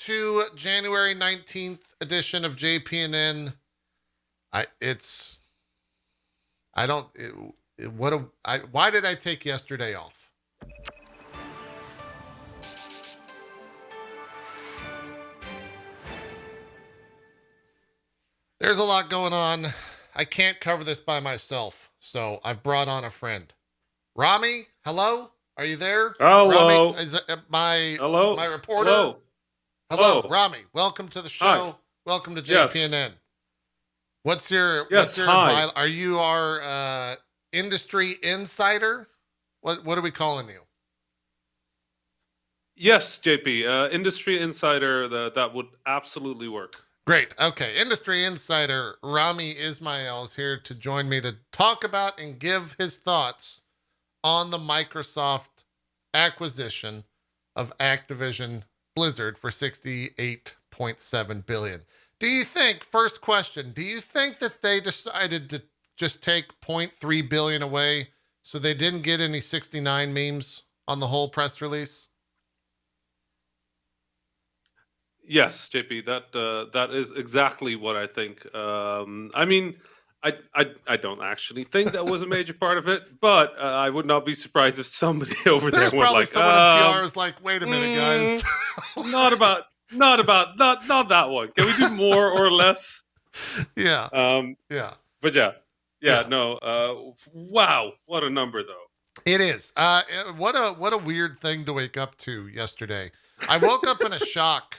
to January 19th edition of JPNN. Why did I take yesterday off? There's a lot going on. I can't cover this by myself, so I've brought on a friend. Rami, hello? Are you there? Hello. Rami, is my Hello. reporter? Hello, Rami. Welcome to the show. Hi. Welcome to Yes. JPNN. What's your Hi. are you our industry insider? What are we calling you? Yes, JP. Industry insider. That would absolutely work. Great. Okay. Industry insider Rami Ismail is here to join me to talk about and give his thoughts on the Microsoft acquisition of Activision Blizzard for $68.7 billion. Do you think, first question, do you think that they decided to just take $0.3 billion away so they didn't get any 69 memes on the whole press release? Yes, JP. That is exactly what I think. I mean, I don't actually think that was a major part of it, but I would not be surprised if somebody over There's there went probably like, someone in PR is like, wait a minute, guys. not that one. Can we do more or less? Yeah. Yeah. But yeah. No. Wow, what a number though. It is. What a weird thing to wake up to yesterday. I woke up in a shock.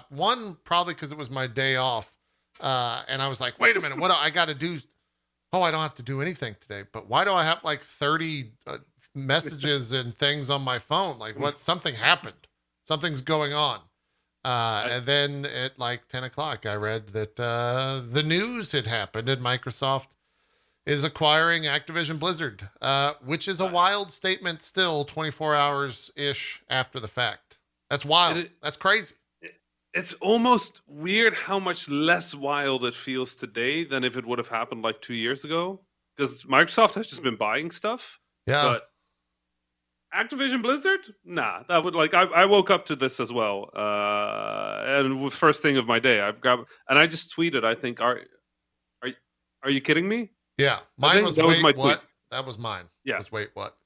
One, probably because it was my day off. And I was like, wait a minute, what do I got to do? Oh, I don't have to do anything today. But why do I have like 30 messages and things on my phone? Like something happened. Something's going on. And then at like 10 o'clock, I read that the news had happened and Microsoft is acquiring Activision Blizzard, which is a wild statement still 24 hours-ish after the fact. That's wild. That's crazy. It's almost weird how much less wild it feels today than if it would have happened like 2 years ago. Because Microsoft has just been buying stuff. Yeah. But Activision Blizzard? Nah, that would I woke up to this as well. And first thing of my day, I just tweeted, I think, are you kidding me? Yeah. Mine was, wait, what? Tweet. That was mine. Yeah. It was, wait, what?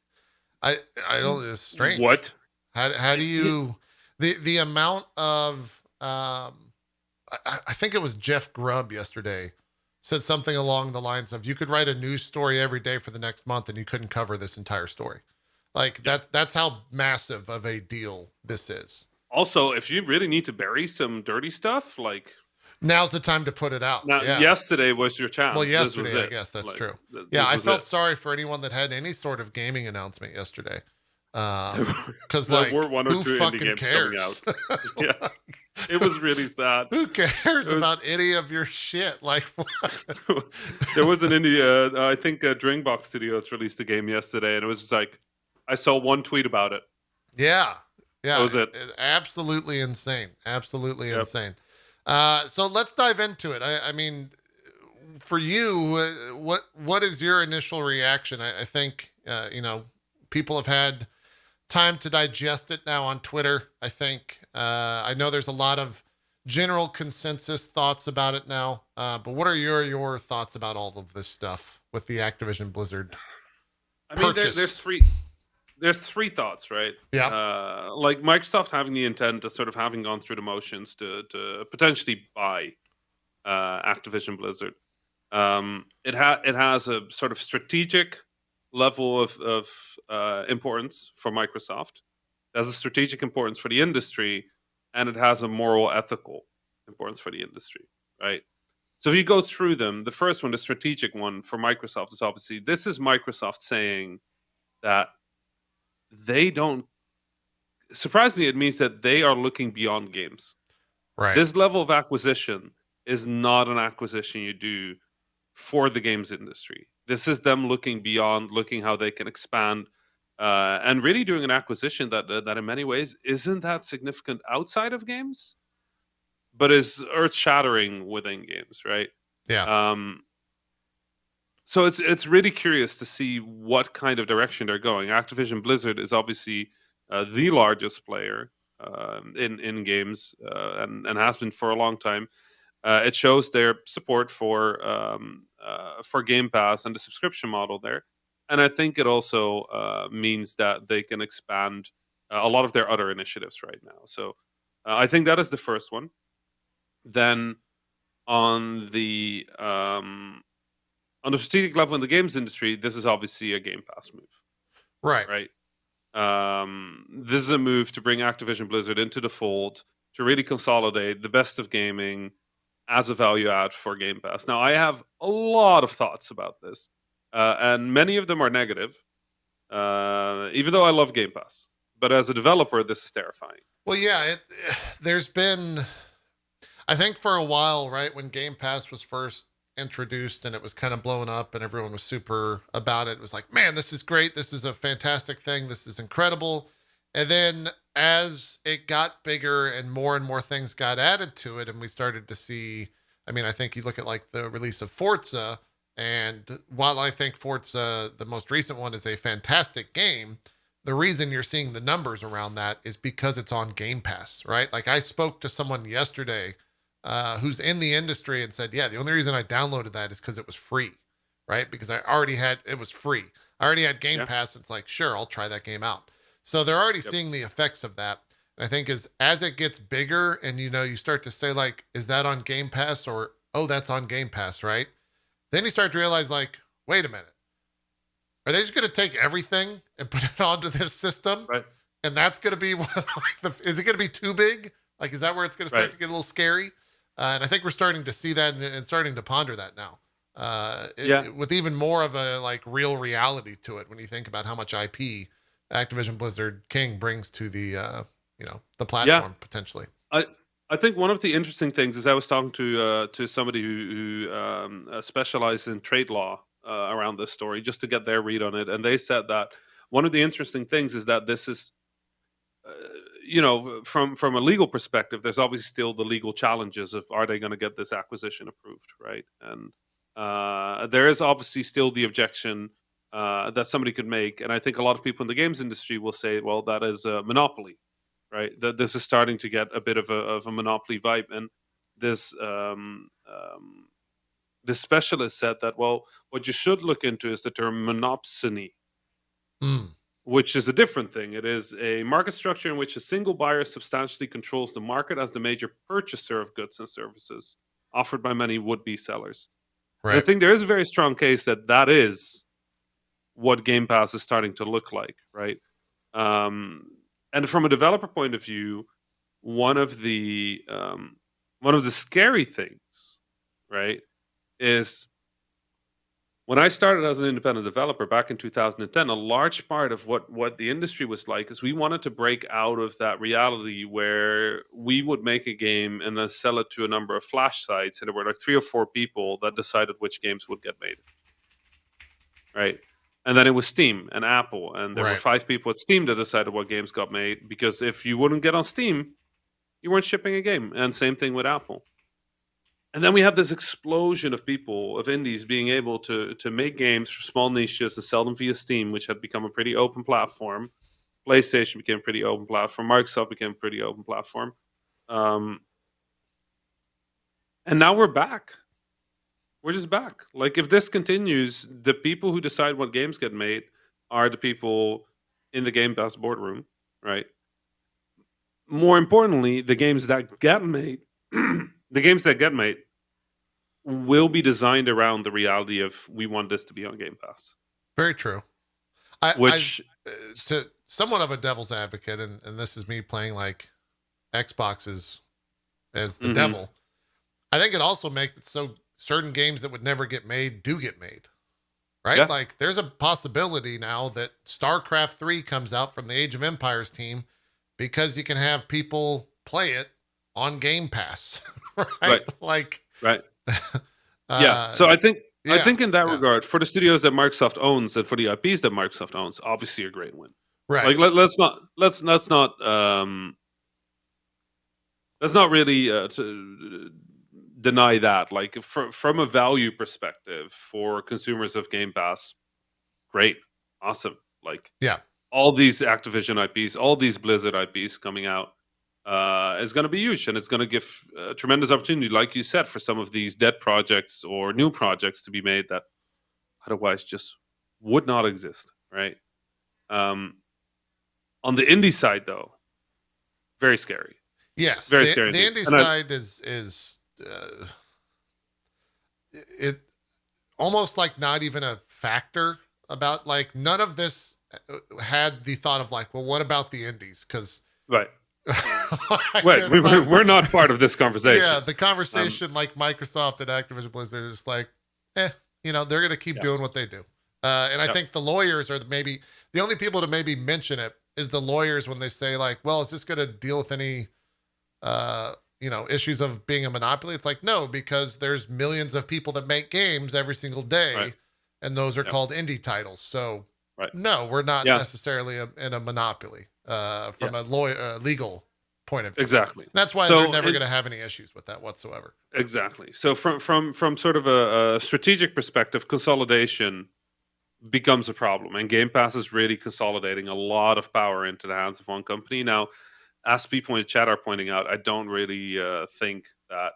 I don't, it's strange. What? How do you, the amount of, I think it was Jeff Grubb yesterday said something along the lines of, you could write a news story every day for the next month and you couldn't cover this entire story. Like that's how massive of a deal this is. Also, if you really need to bury some dirty stuff, like now's the time to put it out. Now, yesterday was your chance. Well, yesterday, I guess that's true. Yeah, I felt sorry for anyone that had any sort of gaming announcement yesterday. Because like, were one or who two fucking indie games cares? Coming out. Yeah, it was really sad. Who cares about any of your shit? Like, what? There was an indie. I think Drinkbox Studios released a game yesterday, and it was just like I saw one tweet about it. Yeah, that was it. Absolutely insane. Absolutely insane. So let's dive into it. I mean, for you, what is your initial reaction? I think, people have had time to digest it now on Twitter. I think, I know there's a lot of general consensus thoughts about it now. But what are your thoughts about all of this stuff with the Activision Blizzard purchase? There's three thoughts, right? Yeah. Like Microsoft having the intent of sort of having gone through the motions to potentially buy Activision Blizzard. It has a sort of strategic level of importance for Microsoft. It has a strategic importance for the industry, and it has a moral, ethical importance for the industry, right? So if you go through them, the first one, the strategic one for Microsoft, is obviously this is Microsoft saying that they don't. Surprisingly, it means that they are looking beyond games. Right. This level of acquisition is not an acquisition you do for the games industry. This is them looking beyond, looking how they can expand, and really doing an acquisition that in many ways isn't that significant outside of games, but is earth-shattering within games, right? Yeah. So it's really curious to see what kind of direction they're going. Activision Blizzard is obviously the largest player. in games, and has been for a long time. It shows their support for Game Pass and the subscription model there, and I think it also means that they can expand a lot of their other initiatives right now. So I think that is the first one. Then on the um, on the strategic level in the games industry, this is obviously a Game Pass move, Right. right? This is a move to bring Activision Blizzard into the fold to really consolidate the best of gaming as a value add for Game Pass. Now, I have a lot of thoughts about this, and many of them are negative. Even though I love Game Pass, but as a developer, this is terrifying. Well, yeah, there's been, I think for a while, right, when Game Pass was first introduced and it was kind of blown up and everyone was super about it, it was like, man, this is great. This is a fantastic thing. This is incredible. And then as it got bigger and more things got added to it, and we started to see, I mean, I think you look at like the release of Forza, and while I think Forza, the most recent one, is a fantastic game, the reason you're seeing the numbers around that is because it's on Game Pass, right? Like I spoke to someone yesterday who's in the industry and said, yeah, the only reason I downloaded that is because it was free, right? Because I already had, it was free. I already had Game Yeah. Pass. It's like, sure, I'll try that game out. So they're already Yep. seeing the effects of that. And I think as it gets bigger and, you know, you start to say like, is that on Game Pass, or, oh, that's on Game Pass, right? Then you start to realize like, wait a minute. Are they just going to take everything and put it onto this system? Right. And that's going to be is it going to be too big? Like, is that where it's going to start Right. to get a little scary? And I think we're starting to see that and starting to ponder that now. Yeah. With even more of a like real reality to it when you think about how much IP Activision Blizzard King brings to the the platform potentially. I think one of the interesting things is I was talking to somebody who specialized in trade law around this story just to get their read on it, and they said that one of the interesting things is that this is, uh, from a legal perspective, there's obviously still the legal challenges of are they going to get this acquisition approved, right? And there is obviously still the objection that somebody could make, and I think a lot of people in the games industry will say, well, that is a monopoly, right? That this is starting to get a bit of a monopoly vibe, and this this specialist said that, well, what you should look into is the term monopsony, Mm, which is a different thing. It is a market structure in which a single buyer substantially controls the market as the major purchaser of goods and services offered by many would-be sellers. And I right. think there is a very strong case that that is what Game Pass is starting to look like, right? Um, and from a developer point of view, one of the scary things, right, is when I started as an independent developer back in 2010, a large part of what the industry was like is we wanted to break out of that reality where we would make a game and then sell it to a number of flash sites, and there were like 3 or 4 people that decided which games would get made, right? And then it was Steam and Apple, and there were Right. 5 people at Steam that decided what games got made, because if you wouldn't get on Steam, you weren't shipping a game. And same thing with Apple. And then we had this explosion of people, of indies, being able to make games for small niches and sell them via Steam, which had become a pretty open platform. PlayStation became a pretty open platform. Microsoft became a pretty open platform. Um, and now we're back. We're just back. Like, if this continues, the people who decide what games get made are the people in the Game Pass boardroom, right? More importantly, the games that get made, the games that get made will be designed around the reality of we want this to be on Game Pass, Very true. I which to somewhat of a devil's advocate, and this is me playing like Xboxes as the Mhm. devil. I think it also makes it so certain games that would never get made do get made, right? Yeah, Like there's a possibility now that StarCraft 3 comes out from the Age of Empires team because you can have people play it on Game Pass, right? right, Like, right. Yeah. uh, So I yeah, think in that yeah, regard, for the studios that Microsoft owns and for the IPs that Microsoft owns, obviously a great win. right. Like, let's not really deny that. Like, from a value perspective for consumers of Game Pass, great, awesome. Like, Yeah, all these Activision IPs, all these Blizzard IPs coming out. is going to be huge, and it's going to give tremendous opportunity, like you said, for some of these dead projects or new projects to be made that otherwise just would not exist, right? On the indie side, though, very scary, Yes, very the scary the indeed. indie And I, side is it almost like not even a factor about like none of this had the thought of like, well, what about the indies? Because right, like, right, it's not, we're not part of this yeah, conversation. the Um, conversation like Microsoft and Activision Blizzard is just like, they're gonna keep yeah, doing what they do. And I yeah, think the lawyers are maybe the only people to maybe mention it is the lawyers when they say like, well, is this gonna deal with any issues of being a monopoly? It's like, no, because there's millions of people that make games every single right, day, and those are yeah, called indie titles. So, right, no, we're not yeah, necessarily in a monopoly yeah, from a legal point of view. exactly. That's why they're So, never going to have any issues with that whatsoever. exactly. So, from sort of a strategic perspective, consolidation becomes a problem, and Game Pass is really consolidating a lot of power into the hands of one company now. As people in the chat are pointing out, I don't really think that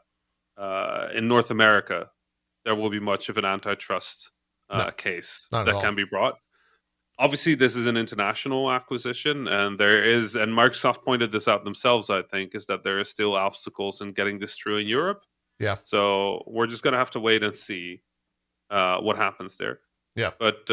in North America there will be much of an antitrust No, case not at that all. can be brought. Obviously, this is an international acquisition, and Microsoft pointed this out themselves, I think, is that there is still obstacles in getting this through in Europe. Yeah, So we're just going to have to wait and see what happens there. yeah, But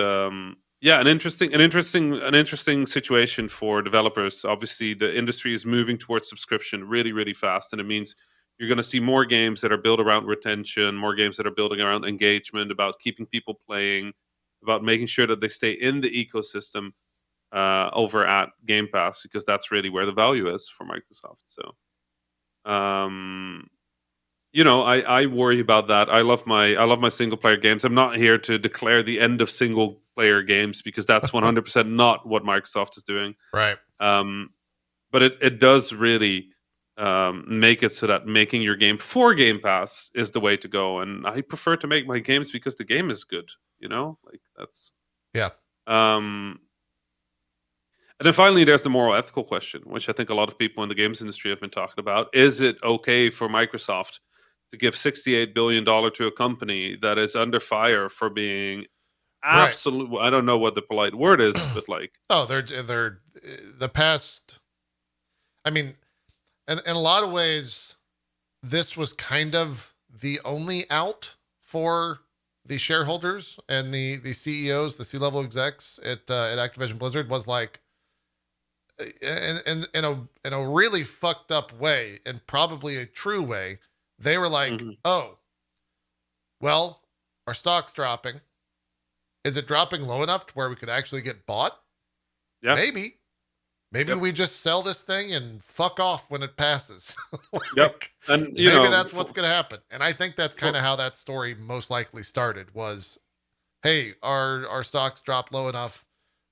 yeah, an interesting situation for developers. Obviously, the industry is moving towards subscription really, really fast, and it means you're going to see more games that are built around retention, more games that are building around engagement, about keeping people playing, about making sure that they stay in the ecosystem over at Game Pass, because that's really where the value is for Microsoft. So, um, I worry about that. I love my single player games. I'm not here to declare the end of single player games, because that's 100% not what Microsoft is doing. right. Um, but it does really make it so that making your game for Game Pass is the way to go. And I prefer to make my games because the game is good. Like that's. Yeah, Um, and then finally, there's the moral ethical question, which I think a lot of people in the games industry have been talking about. Is it okay for Microsoft to give $68 billion to a company that is under fire for being right. absolute? I don't know what the polite word is, but like, Oh, they're the past. I mean, in a lot of ways, this was kind of the only out for the shareholders and the CEOs, the C-level execs at Activision Blizzard was like, in a really fucked up way, and probably a true way, they were like, mhm, oh, well, our stock's dropping. Is it dropping low enough to where we could actually get bought? yeah, Maybe. Maybe yep, we just sell this thing and fuck off when it passes. yep. Like, And maybe that's what's going to happen. And I think that's kind for of how that story most likely started was, hey, our stocks dropped low enough.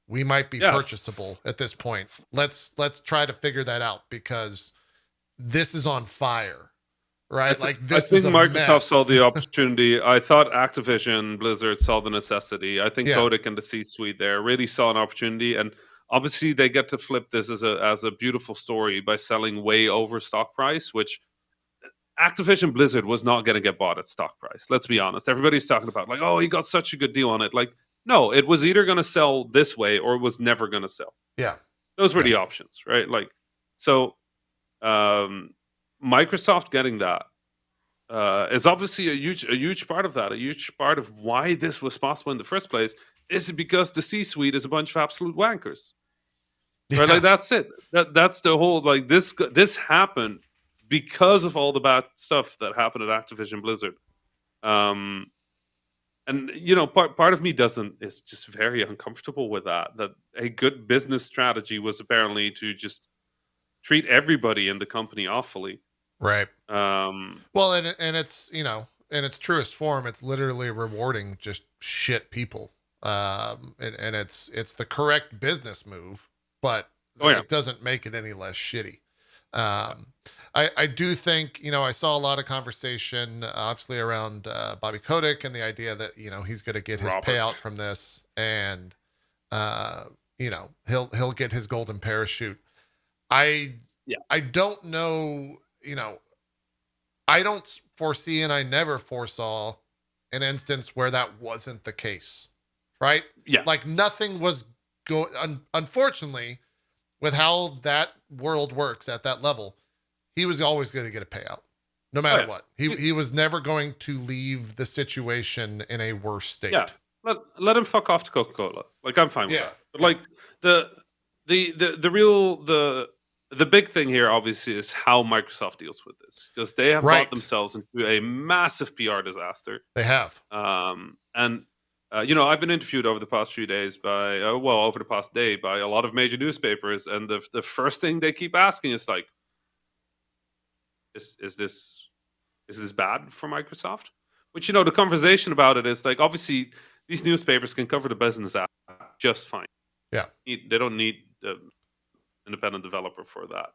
We might be yeah, purchasable at this point. Let's try to figure that out because this is on fire, right? Like I this is think a Microsoft saw mess. the opportunity. I thought Activision Blizzard saw the necessity. I think Yeah, Kotick and the C-suite there really saw an opportunity, and obviously they get to flip this as a beautiful story by selling way over stock price, which Activision Blizzard was not going to get bought at stock price. Let's be honest. Everybody's talking about like, oh, he got such a good deal on it. Like, no, it was either going to sell this way or it was never going to sell. yeah, Those were yeah, the options, right? Like, so um, Microsoft getting that is obviously a huge part of that. A huge part of why this was possible in the first place is because the C-suite is a bunch of absolute wankers, right? yeah, Like that's it. That's the whole like this happened because of all the bad stuff that happened at Activision Blizzard. Um, and part of me doesn't is just very uncomfortable with that. That a good business strategy was apparently to just treat everybody in the company awfully. right. Um, Well, and it's in its truest form, it's literally rewarding just shit people. And it's the correct business move, but oh yeah, it doesn't make it any less shitty. Um, I do think I saw a lot of conversation, obviously around Bobby Kotick and the idea that he's going to get his Robert. payout from this, and he'll get his golden parachute. I Yeah. I don't know, I don't foresee and I never foresaw an instance where that wasn't the case, right? Yeah. Like nothing was unfortunately, with how that world works at that level, he was always going to get a payout, no Oh matter yeah. what. He was never going to leave the situation in a worse Yeah. state. Let him fuck off to Coca-Cola. Like I'm fine with Yeah, that. But yeah, like the real the big thing here obviously is how Microsoft deals with this, because they have got right. themselves into a massive PR disaster. They have. And I've been interviewed over the past few days by over the past day by a lot of major newspapers, and the first thing they keep asking is like, is this bad for Microsoft? Which, the conversation about it is like, obviously these newspapers can cover the business app just fine. Yeah, They don't need independent developer for that.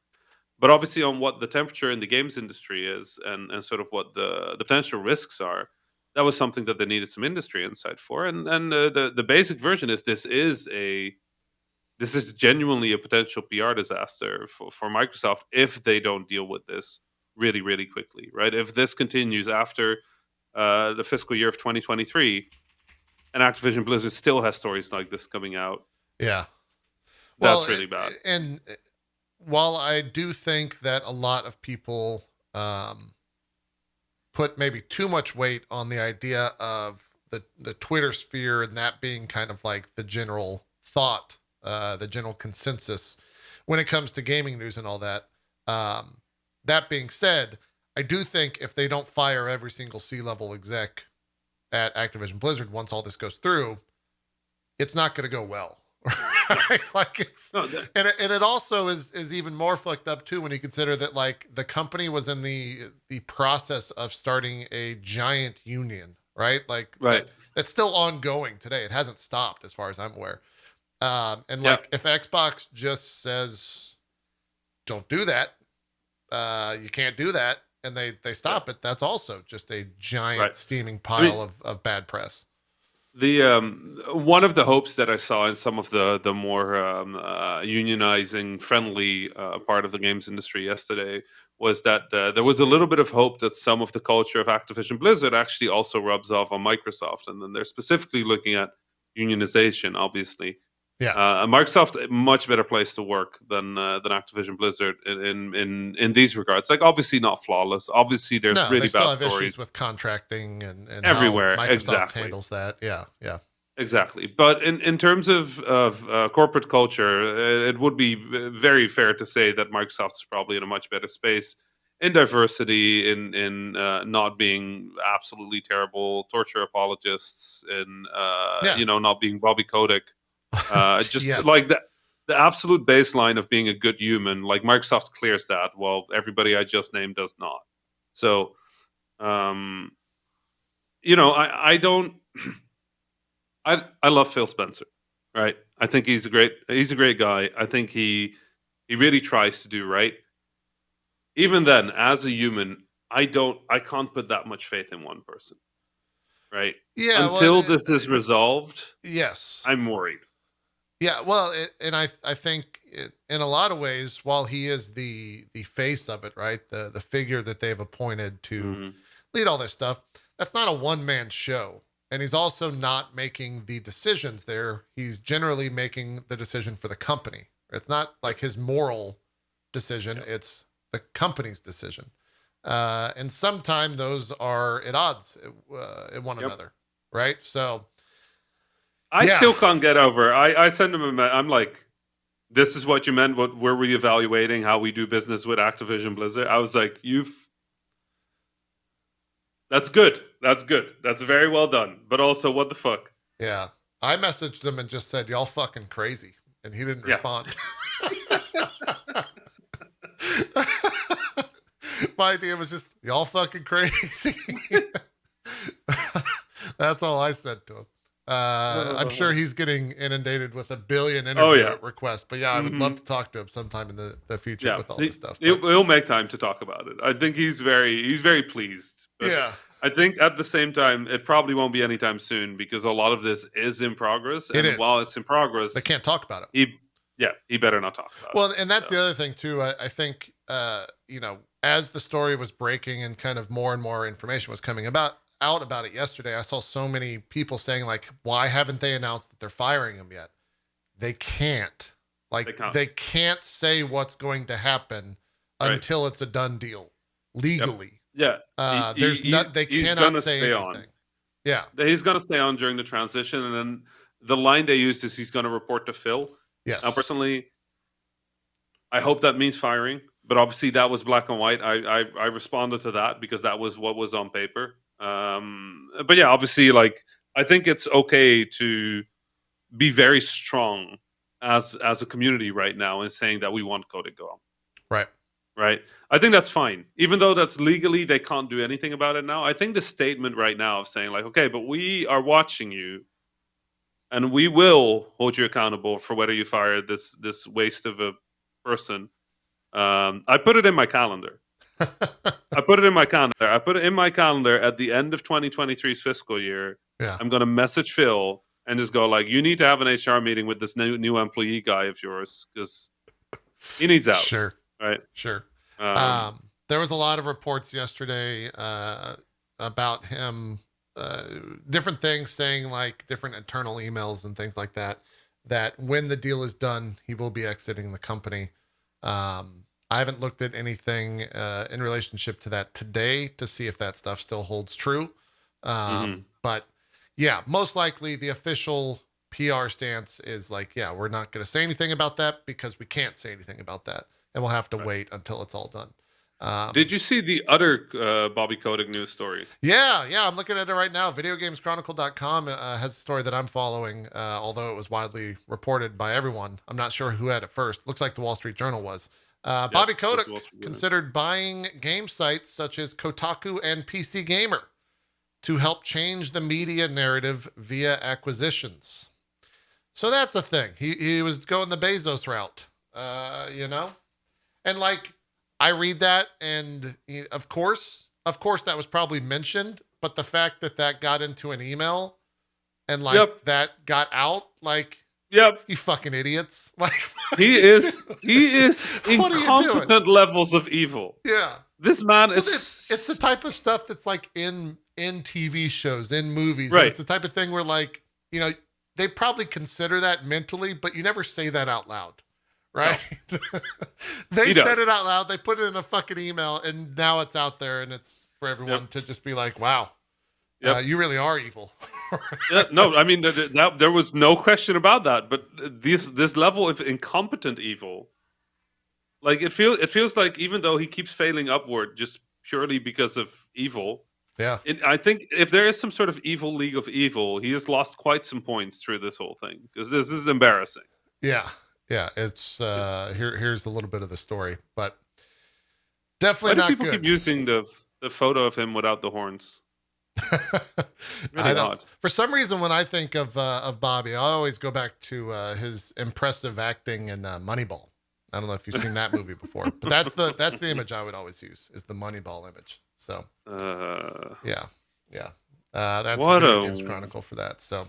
But obviously, on what the temperature in the games industry is, and sort of what the potential risks are, that was something that they needed some industry insight for. And the basic version is this is genuinely a potential PR disaster for Microsoft if they don't deal with this really, really quickly, right? If this continues after the fiscal year of 2023, and Activision Blizzard still has stories like this coming out, yeah. that's Well, really bad. and while I do think that a lot of people put maybe too much weight on the idea of the Twitter sphere and that being kind of like the general thought, the general consensus when it comes to gaming news and all that. That being said, I do think if they don't fire every single C-level exec at Activision Blizzard once all this goes through, it's not going to go well. Right? Like it's, No, and it also is even more fucked up too when you consider that like the company was in the process of starting a giant union, right? Like right. that's still ongoing today. It hasn't stopped as far as I'm aware. And Yeah. like if Xbox just says don't do that, you can't do that, and they Yeah. stop it, that's also just a giant Right. steaming I mean, pile of bad press. the one of the hopes that I saw in some of the more unionizing friendly part of the games industry yesterday was that there was a little bit of hope that some of the culture of Activision Blizzard actually also rubs off on Microsoft, and then they're specifically looking at unionization, obviously. Yeah. Microsoft, a much better place to work than Activision Blizzard in these regards. Like, obviously not flawless. Obviously, there's No, they really still bad have issues stories with contracting and how everywhere. Microsoft Exactly. handles that. Yeah, yeah. Exactly, but in terms of corporate culture, it would be very fair to say that Microsoft is probably in a much better space in diversity, in not being absolutely terrible torture apologists, in Yeah. not being Bobby Kotick, just like Yes. the absolute baseline of being a good human. Like Microsoft clears that, while everybody I just named does not. So, um, I don't. I love Phil Spencer, right? I think he's a great guy. I think he really tries to do right. Even then, as a human, I can't put that much faith in one person, right? Yeah, well, Until this is resolved, yes. I'm worried. Yeah, well, and I think in a lot of ways, while he is the face of it, right, the figure that they've appointed to Mhm. lead all this stuff, that's not a one man show, and he's also not making the decisions there. He's generally making the decision for the company. It's not like his moral decision; Yeah. it's the company's decision, and sometimes those are at odds at one Yep. another, right? So, I yeah, still can't get over. I send him I'm like, this is what you meant. What we're reevaluating how we do business with Activision Blizzard. I was like, that's good. That's good. That's very well done. But also, what the fuck? yeah. I messaged him and just said, "Y'all fucking crazy," and he didn't Yeah. respond. My idea was just, "Y'all fucking crazy." That's all I said to him. I'm sure he's getting inundated with a billion Oh interview yeah. requests, but yeah, I would love Hmm. to talk to him sometime in the future Yeah, with all this stuff. he'll, But he'll make time to talk about it. I think he's very pleased, but yeah, I think at the same time it probably won't be anytime soon because a lot of this is in progress, it and while is. it's in They progress, can't talk about it. he yeah, he better not talk about Well, it. and that's So, the other thing too. I think, as the story was breaking and kind of more and more information was coming out about it yesterday, I saw so many people saying like, why haven't they announced that they're firing him yet? They can't. they Like, can't. they can't say what's going to happen Right. until it's a done deal Yep. legally. Yeah. There's not. They He's cannot gonna say stay on. anything. Yeah. He's gonna stay on during the transition, and then the line they used is he's gonna report to Phil. Now, Yes. personally, I hope that means firing, but obviously that was black and white. I responded to that because that was what was on paper. But yeah, obviously, like I think it's okay to be very strong as a community right now in saying that we want Code to go on. Right. Right? I think that's fine. Even though that's legally they can't do anything about it now. I think the statement right now of saying like, okay, but we are watching you and we will hold you accountable for whether you fire this waste of a person. I put it in my calendar. I put it in my calendar. I put it in my calendar at the end of 2023's fiscal year. Yeah. I'm gonna message Phil and just go like, you need to have an HR meeting with this new employee guy of yours because he needs out. Sure. Right. Sure. Um, There was a lot of reports yesterday about him, different things saying like different internal emails and things like that, that when the deal is done, he will be exiting the company. I haven't looked at anything in relationship to that today to see if that stuff still holds true. But yeah, most likely the official PR stance is like, yeah, we're not going to say anything about that because we can't say anything about that. And we'll have to wait until it's all done. did you see the other Bobby Kotick news story? Yeah, I'm looking at it right now. VideoGamesChronicle.com has a story that I'm following, although it was widely reported by everyone. I'm not sure who had it first. Looks like the Wall Street Journal was. Bobby Yes, that's Kotick what's good. considered buying game sites such as Kotaku and PC Gamer to help change the media narrative via acquisitions. So that's a thing. He was going the Bezos route, And like, I read that, and of course, that was probably mentioned. But the fact that that got into an email and like that got out, like, Yep. you fucking idiots! Like, He is What are you incompetent levels of evil. yeah. This man Well, is it's the type of stuff that's like in TV shows, in movies. Right. It's the type of thing where like, they probably consider that mentally, but you never say that out loud. Right? No. They said it out loud. They put it in a fucking email, and now it's out there, and it's for everyone to just be like, wow, you really are evil. No, I mean, there was no question about that. But this level of incompetent evil, like it feels like even though he keeps failing upward just purely because of evil, I think if there is some sort of evil league of evil, he has lost quite some points through this whole thing because this is embarrassing. Yeah, it's here's a little bit of the story, but definitely not good. Why do people keep using the photo of him without the horns? Really odd. For some reason, when I think of Bobby, I always go back to his impressive acting in Moneyball. I don't know if you've seen that movie before, but that's the image I would always use, is the Moneyball image. So that's what Video Games Chronicle for that. So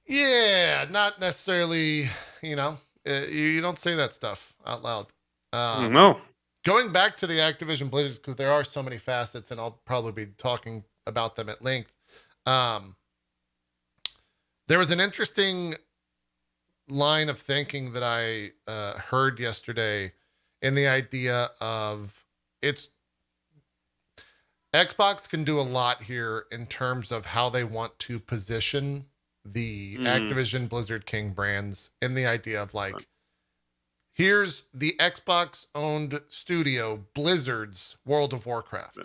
yeah, not necessarily, you don't say that stuff out loud. No. Going back to the Activision Blizzard, because there are so many facets, and I'll probably be talking about them at length. There was an interesting line of thinking that I heard yesterday in the idea of Xbox can do a lot here in terms of how they want to position the Activision Blizzard King brands, in the idea of like, here's the Xbox owned studio Blizzard's World of Warcraft,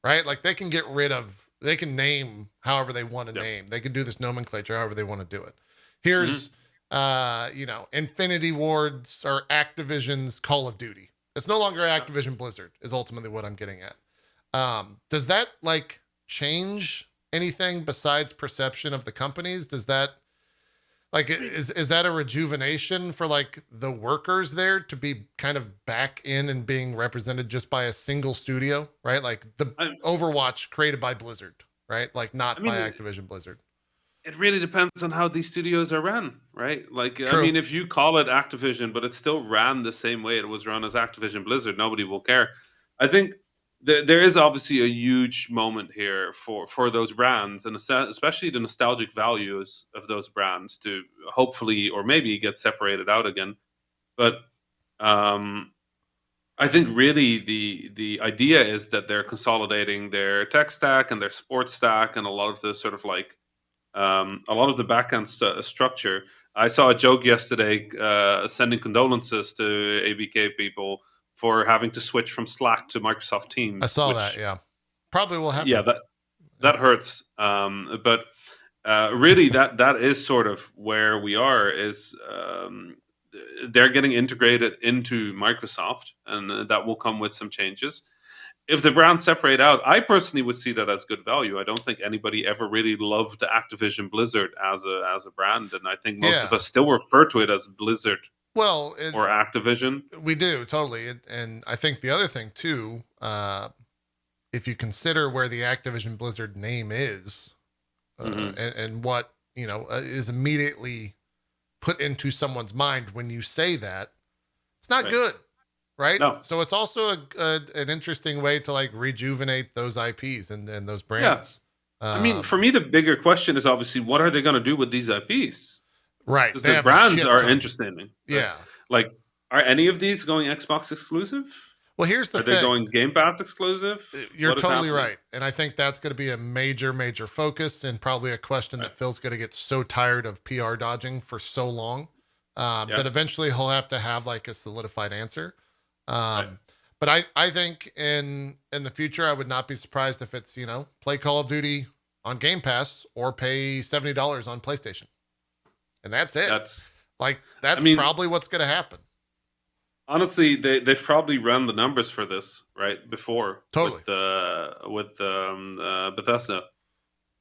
right? Like they can name however they want to name. They can do this nomenclature however they want to do it. Here's, Infinity Ward's or Activision's Call of Duty. It's no longer Activision Blizzard is ultimately what I'm getting at. Does that like change anything besides perception of the companies? Does that like, is that a rejuvenation for like the workers there to be kind of back in and being represented just by a single studio, right? Like the Overwatch created by Blizzard, right? Like not by Activision Blizzard. it really depends on how these studios are ran, right? Like, I True. mean, if you call it Activision, but it still ran the same way it was run as Activision Blizzard, nobody will care. I think there is obviously a huge moment here for those brands, and especially the nostalgic values of those brands to hopefully or maybe get separated out again. But um, I think really the idea is that they're consolidating their tech stack and their sports stack and a lot of the sort of like a lot of the backend structure. I saw a joke yesterday sending condolences to ABK people for having to switch from Slack to Microsoft I Teams, saw that. which Yeah. Probably will yeah, happen. that hurts. But really, that is sort of where we are. Is they're getting integrated into Microsoft, and that will come with some changes. If the brands separate out, I personally would see that as good value. I don't think anybody ever really loved Activision Blizzard as a brand, and I think most of Yeah. us still refer to it as Blizzard Well, or Activision. we do totally. And I think the other thing too, if you consider where the Activision Blizzard name is, Hmm. and what, is immediately put into someone's mind when you say that, it's not Right? good. Right. No. So it's also an interesting way to like rejuvenate those IPs and those Yeah. brands. I mean, Um, for me, the bigger question is obviously what are they going to do with these IPs? right. Because They the have a brands shit are ton. interesting, right? Yeah. Like, are any of these going Xbox exclusive? Well, here's the Are they thing. going Game Pass exclusive? You're What is totally happening? right. And I think that's going to be a major, major focus and probably a question Right. that Phil's going to get so tired of PR dodging for so long Yeah. that eventually he'll have to have like a solidified answer. Right. But I think in the future, I would not be surprised if it's, play Call of Duty on Game Pass or pay $70 on PlayStation. And that's it. That's. Like, I that's mean, probably what's going to happen. honestly, they've probably run the numbers for this right before Totally. with Bethesda.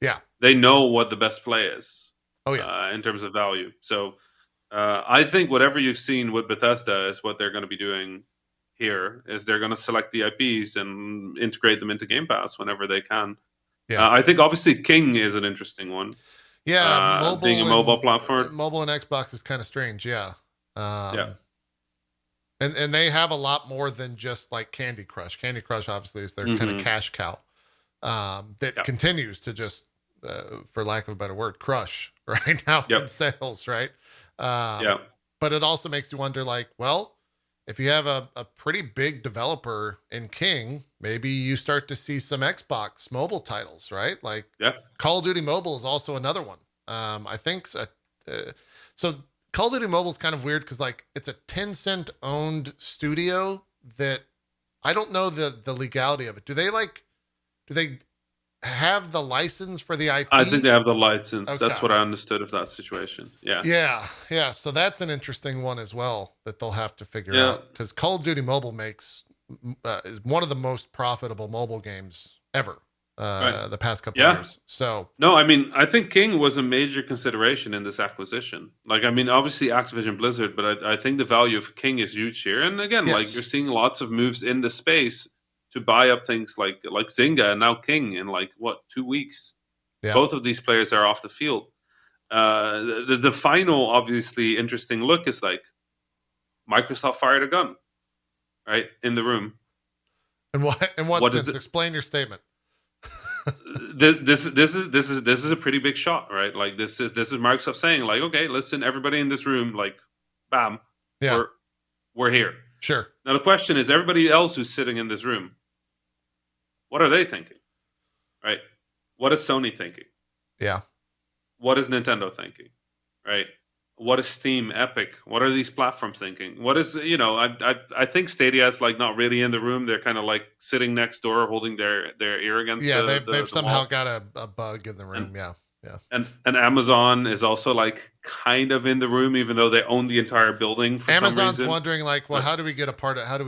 Yeah. They know what the best play is Oh, yeah. in terms of value. So I think whatever you've seen with Bethesda is what they're going to be doing here. Is they're going to select the IPs and integrate them into Game Pass whenever they can. Yeah. I think obviously King is an interesting one. Yeah. Being a mobile platform. Mobile and Xbox is kind of strange. Yeah. Yeah. And they have a lot more than just like Candy Crush. Candy Crush obviously is their kind of Hmm. cash cow that Yeah. continues to just, for lack of a better word, crush right now in Yep. sales, right? Yeah. But it also makes you wonder, like, well, if you have a pretty big developer in King, maybe you start to see some Xbox mobile titles, right? Like Yeah. Call of Duty Mobile is also another one. I think so. So Call of Duty Mobile is kind of weird because like it's a Tencent owned studio that I don't know the legality of it. Do they have the license for the IP? I think they have the license. Okay. That's what I understood of that situation. Yeah. Yeah. So that's an interesting one as well that they'll have to figure Yeah. out because Call of Duty Mobile is one of the most profitable mobile games ever. Right. The past couple Yeah. of years. So No, I mean, I think King was a major consideration in this acquisition. Like, I mean, obviously Activision Blizzard, but I think the value of King is huge here. And again, like you're yes, seeing lots of moves in the space to buy up things like Zynga and now King in like what 2 weeks. yeah, Both of these players are off the field. The final obviously interesting look is like Microsoft fired a gun right in the room. in what What is sense? it? Explain your statement. This is a pretty big shot, right? Like this is Microsoft saying like, okay, listen, everybody in this room, like, bam, Yeah, we're here. sure. Now the question is, everybody else who's sitting in this room, what are they thinking, right? What is Sony thinking? Yeah, What is Nintendo thinking, right? What is Steam, Epic? What are these platforms thinking? What is I think Stadia is like not really in the room. They're kind of like sitting next door, holding their ear against yeah. They've the somehow wall. got a bug in the room. And Yeah, yeah. and Amazon is also like kind of in the room, even though they own the entire building for some Amazon's reason. wondering like, well, But how do we get a part of? How do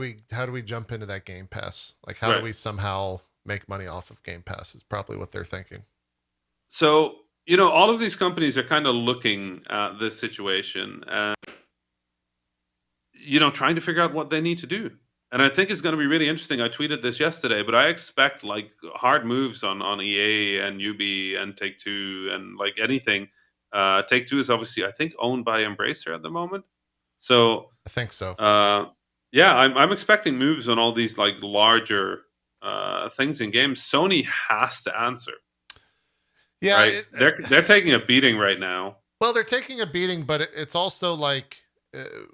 we jump into that Game Pass? Like, how do right. we somehow make money off of Game Pass? Is probably what they're thinking. So all of these companies are kind of looking at this situation and trying to figure out what they need to do. And I think it's going to be really interesting. I tweeted this yesterday, but I expect like hard moves on EA and UB and Take Two and like anything. Take Two is obviously, I think, owned by Embracer at the moment. So I think so. yeah, I'm expecting moves on all these like larger things in games. Sony has to answer. Yeah, right? They're taking a beating right now. well, they're taking a beating, but it's also like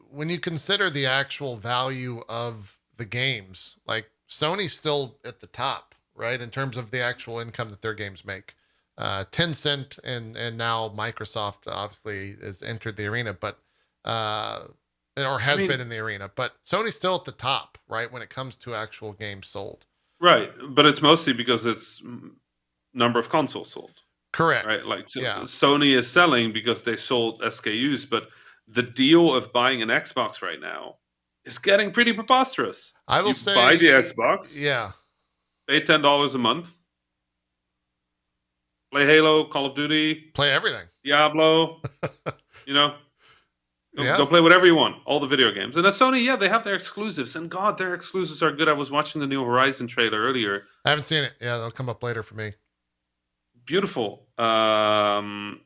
when you consider the actual value of the games, like Sony's still at the top, right, in terms of the actual income that their games make. Tencent and now Microsoft obviously has entered the arena, but or I has mean, been in the arena, but Sony's still at the top, right, when it comes to actual games sold. right, but it's mostly because it's number of consoles sold. Correct. Right, like Yeah. Sony is selling because they sold SKUs, but the deal of buying an Xbox right now is getting pretty preposterous. I will You say, buy the Xbox, yeah, pay $10 a month, play Halo, Call of Duty, play everything. Diablo, you know, Yeah. go play whatever you want, all the video games. And at Sony, yeah, they have their exclusives, and God, their exclusives are good. I was watching the new Horizon trailer earlier. I haven't seen it. Yeah, that'll come up later for me. Beautiful. But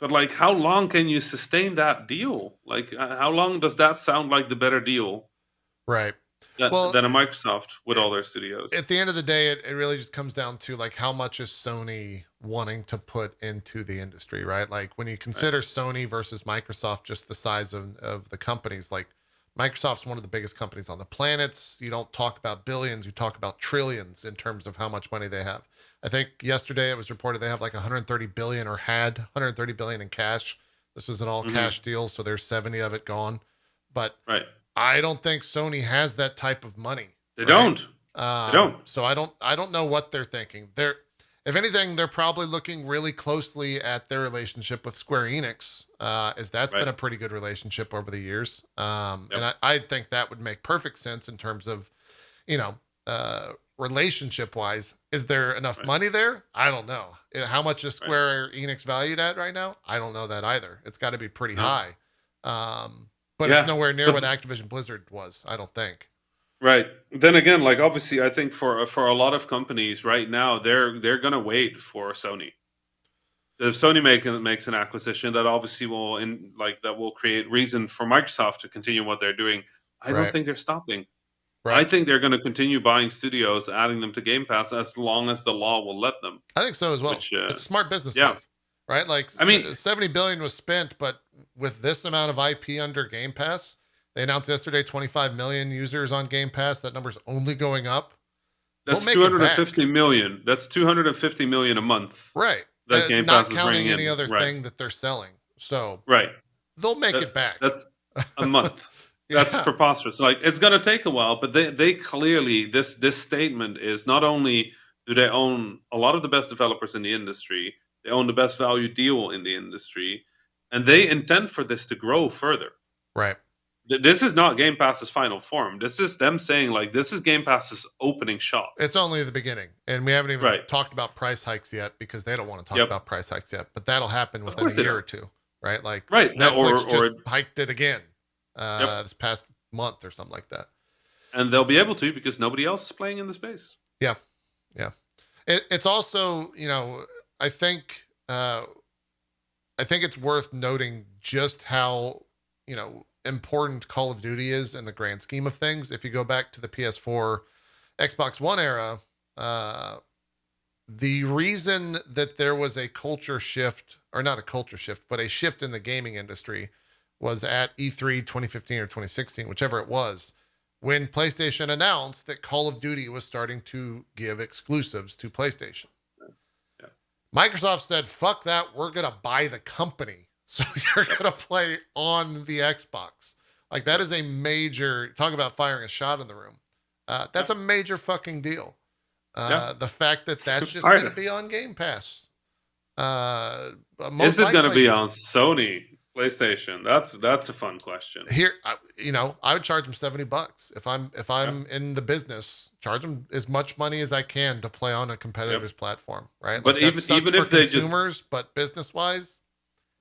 like, how long can you sustain that deal? Like, how long does that sound like the better deal Right. than, Well, than a Microsoft with all their studios? at the end of the day, it really just comes down to like how much is Sony wanting to put into the industry, right? Like when you consider Sony versus Microsoft, just the size of the companies, like Microsoft's one of the biggest companies on the planets. You don't talk about billions, you talk about trillions in terms of how much money they have. I think yesterday it was reported they have like 130 billion or had 130 billion in cash. This was an all cash deal, so there's 70 of it gone. But Right. I don't think Sony has that type of money. They don't. They don't. So I don't know what they're thinking. If anything, they're probably looking really closely at their relationship with Square Enix, as that's been a pretty good relationship over the years. And I think that would make perfect sense in terms of, you know, relationship wise. Is there enough money there? I don't know. How much is Square Enix valued at right now? I don't know that either. It's got to be pretty high. But it's nowhere near what Activision Blizzard was, I don't think. Right. Then again, like obviously, I think for a lot of companies right now, they're gonna wait for Sony. If Sony makes an acquisition, that obviously will create reason for Microsoft to continue what they're doing. I don't think they're stopping. Right. I think they're going to continue buying studios, adding them to Game Pass as long as the law will let them. I think so as well. It's a smart business move, right? Like, I mean, 70 billion was spent, but with this amount of IP under Game Pass, they announced yesterday 25 million users on Game Pass. That number's only going up. That's 250 million. That's 250 million a month. Right. That Game Pass is counting any other thing that they're selling. So they'll make it back. That's a month. That's preposterous. Like, it's going to take a while, but they clearly, this statement is not only do they own a lot of the best developers in the industry, they own the best value deal in the industry, and they intend for this to grow further. Right. This is not Game Pass's final form. This is them saying, like, this is Game Pass's opening shot. It's only the beginning. And we haven't even talked about price hikes yet because they don't want to talk about price hikes yet. But that'll happen within a year or two, right? Like, Netflix just hiked it again this past month or something like that. And they'll be able to because nobody else is playing in the space. Yeah. Yeah. It's also, you know, I think it's worth noting just how, you know, important Call of Duty is in the grand scheme of things. If you go back to the PS4, Xbox One era, the reason that there was a culture shift, or not a culture shift, but a shift in the gaming industry was at E3 2015 or 2016, whichever it was, when PlayStation announced that Call of Duty was starting to give exclusives to PlayStation. Yeah. Microsoft said, fuck that, we're going to buy the company. So you're going to play on the Xbox. Like, that is a major, talk about firing a shot in the room. That's a major fucking deal. The fact that that's just going to be on Game Pass. Is it going to be on Sony, PlayStation? That's a fun question. Here, you know, I would charge them $70 if I'm in the business. Charge them as much money as I can to play on a competitor's platform, right? But like, even if they consumers, but business wise,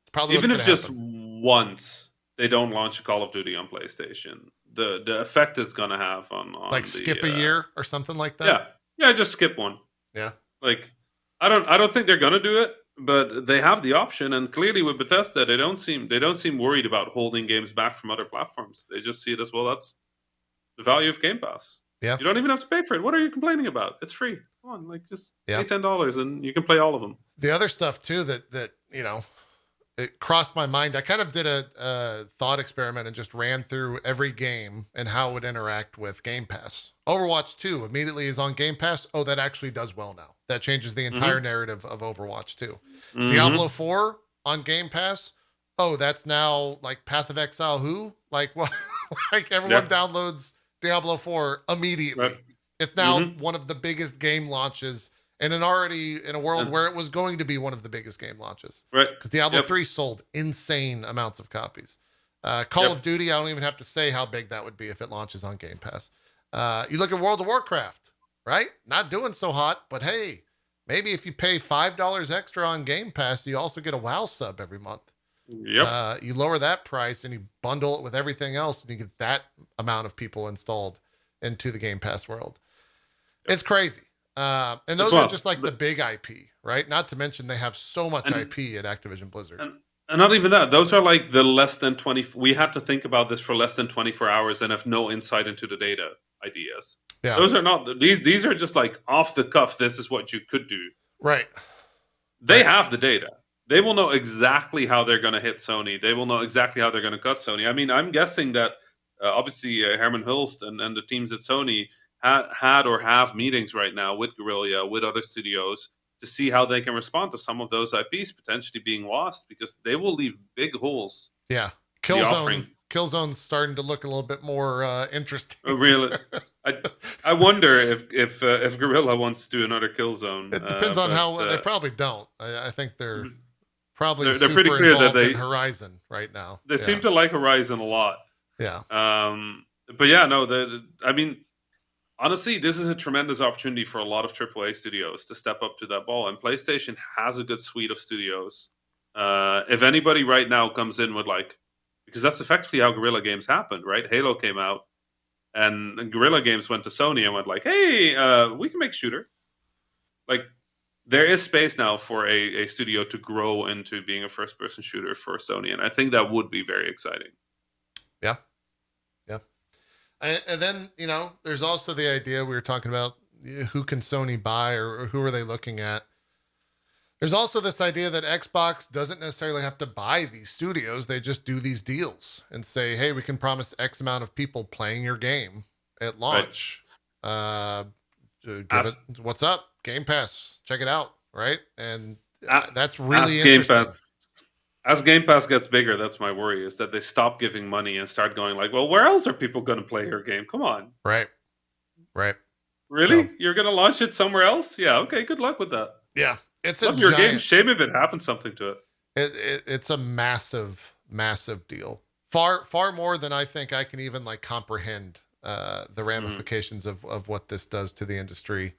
it's probably even if just once they don't launch a Call of Duty on PlayStation, the effect it's gonna have on Like skip a year or something like that. yeah, just skip one. Yeah. Like I don't think they're gonna do it, but they have the option. And clearly with Bethesda, they don't seem worried about holding games back from other platforms. They just see it as, well, that's the value of Game Pass. Yeah. You don't even have to pay for it. What are you complaining about? It's free. Come on, like just Yeah. pay $10 and you can play all of them. The other stuff too that it crossed my mind. I kind of did a thought experiment and just ran through every game and how it would interact with Game Pass. Overwatch 2 immediately is on Game Pass. Oh, that actually does well now. That changes the entire narrative of Overwatch 2. Diablo 4 on Game Pass. Oh, that's now like Path of Exile who? Like what? Like everyone downloads Diablo 4 immediately. Right. It's now one of the biggest game launches, and in a world where it was going to be one of the biggest game launches. Right. Because Diablo 3 sold insane amounts of copies. Call of Duty, I don't even have to say how big that would be if it launches on Game Pass. You look at World of Warcraft, right? Not doing so hot, but hey, maybe if you pay $5 extra on Game Pass, you also get a WoW sub every month. Yep. You lower that price and you bundle it with everything else, and you get that amount of people installed into the Game Pass world. It's crazy. And those are just like the big IP, right? Not to mention they have so much IP at Activision Blizzard. And not even that. Those are like the less than 20. We had to think about this for less than 24 hours and have no insight into the data ideas. Yeah. Those are not, these are just like off the cuff. This is what you could do. Right. They have the data. They will know exactly how they're going to hit Sony. They will know exactly how they're going to cut Sony. I mean, I'm guessing that obviously Herman Hulst and the teams at Sony had or have meetings right now with Guerrilla, with other studios, to see how they can respond to some of those IPs potentially being lost, because they will leave big holes. Yeah. Killzone's starting to look a little bit more interesting. Really? I wonder if Guerrilla wants to do another Killzone. It depends on how they probably don't. I think they're probably they're pretty clear that they in Horizon right now. They seem to like Horizon a lot. Yeah. But yeah, no. I mean, honestly, this is a tremendous opportunity for a lot of AAA studios to step up to that ball, and PlayStation has a good suite of studios. If anybody right now comes in with because that's effectively how Guerrilla Games happened, right? Halo came out, and Guerrilla Games went to Sony and went like, "Hey, we can make shooter." Like, there is space now for a studio to grow into being a first-person shooter for Sony, and I think that would be very exciting. Yeah. And then, there's also the idea we were talking about, who can Sony buy or who are they looking at? There's also this idea that Xbox doesn't necessarily have to buy these studios. They just do these deals and say, hey, we can promise X amount of people playing your game at launch. Right. What's up? Game Pass. Check it out. Right. And that's really interesting. As Game Pass gets bigger, that's my worry, is that they stop giving money and start going like, well, where else are people going to play your game? Come on. Right. Really? So, you're going to launch it somewhere else? Yeah. Okay. Good luck with that. Yeah. It's Love your game. Shame if it happens something to it. It's a massive, massive deal. Far more than I think I can even comprehend the ramifications of what this does to the industry.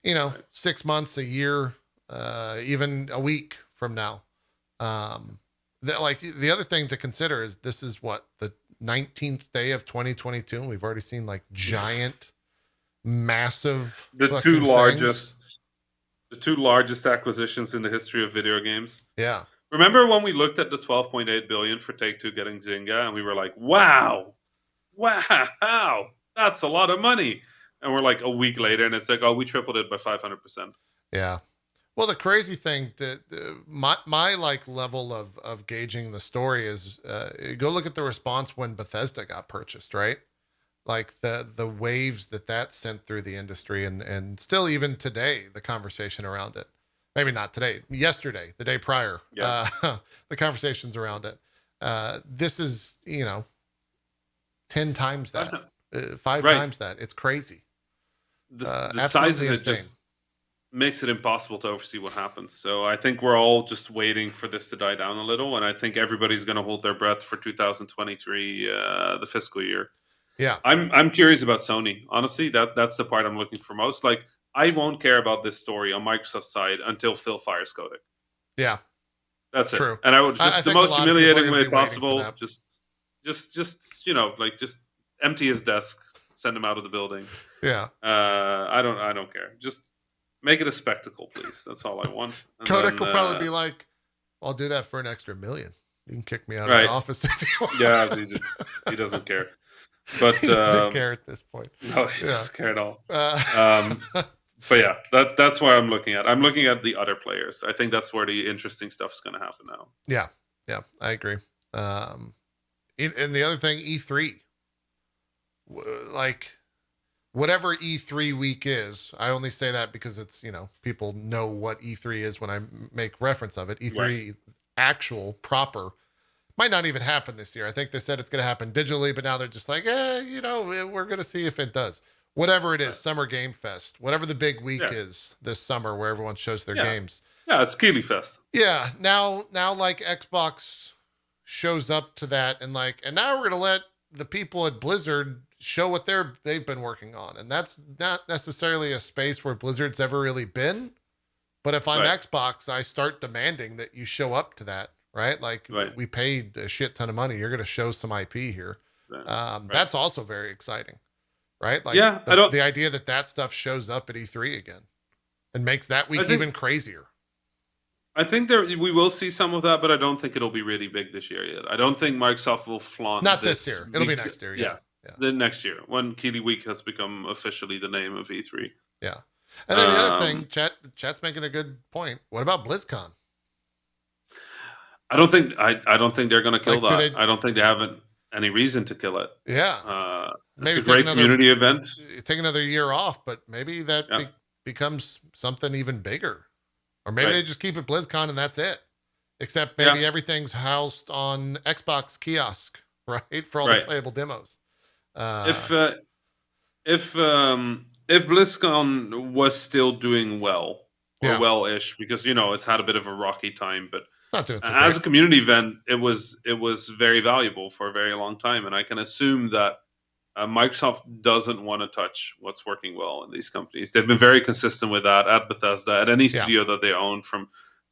6 months, a year, even a week from now. The other thing to consider is this is the 19th day of 2022, and we've already seen giant, massive, the two largest acquisitions in the history of video games. Yeah. Remember when we looked at the 12.8 billion for Take-Two getting Zynga, and we were like, wow, that's a lot of money. And we're like a week later, and it's like, oh, we tripled it by 500%. Yeah. Well, the crazy thing that my level of gauging the story is go look at the response when Bethesda got purchased, right? The waves that sent through the industry, and still even today, the conversation around it. Maybe not today, yesterday, the day prior, the conversations around it. This is 10 times that, 5 times that. It's crazy. The size of it just makes it impossible to oversee what happens. So I think we're all just waiting for this to die down a little, and I think everybody's going to hold their breath for 2023, the fiscal year. Yeah, I'm curious about Sony. Honestly, that's the part I'm looking for most. I won't care about this story on Microsoft's side until Phil fires Kotick. Yeah, that's true. It. And I would just the most humiliating way possible. Just empty his desk, send him out of the building. Yeah. I don't care. Just make it a spectacle, please. That's all I want. And Kodak will probably be like, I'll do that for an extra $1 million. You can kick me out of Right. the office if you want. Yeah, he doesn't care. But He doesn't care at this point. No, he doesn't care at all. Uh, But yeah, that's where I'm looking at. I'm looking at the other players. I think that's where the interesting stuff is going to happen now. yeah, I agree. And the other thing, E3, like whatever E3 week is, I only say that because it's, people know what E3 is when I make reference of it. E3 right. Actual proper might not even happen this year. I think they said it's going to happen digitally, but now they're just like, we're going to see if it does. Whatever it is, Summer Game Fest, whatever the big week is this summer where everyone shows their games. Yeah, it's Keeley Fest. Yeah, now like Xbox shows up to that and now we're going to let the people at Blizzard show what they've been working on. And that's not necessarily a space where Blizzard's ever really been. But if I'm Xbox, I start demanding that you show up to that, right? We paid a shit ton of money. You're going to show some IP here. That's also very exciting. Right? The idea that stuff shows up at E3 again and makes that week even crazier. I think we will see some of that, but I don't think it'll be really big this year yet. I don't think Microsoft will flaunt Not this year. It'll be next year. Yeah. The next year when Keeley Week has become officially the name of E3. Yeah. And then the other thing, chat's making a good point. What about BlizzCon? I don't think they're going to kill that. I don't think they haven't any reason to kill it. Yeah. It's a great community event. Take another year off, but maybe that becomes something even bigger. Or maybe they just keep it BlizzCon and that's it. Except maybe everything's housed on Xbox kiosk, right? For all the playable demos. If BlizzCon was still doing well, or well-ish, because it's had a bit of a rocky time, but as a community event, it was very valuable for a very long time, and I can assume that Microsoft doesn't want to touch what's working well in these companies. They've been very consistent with that at Bethesda, at any studio that they own, from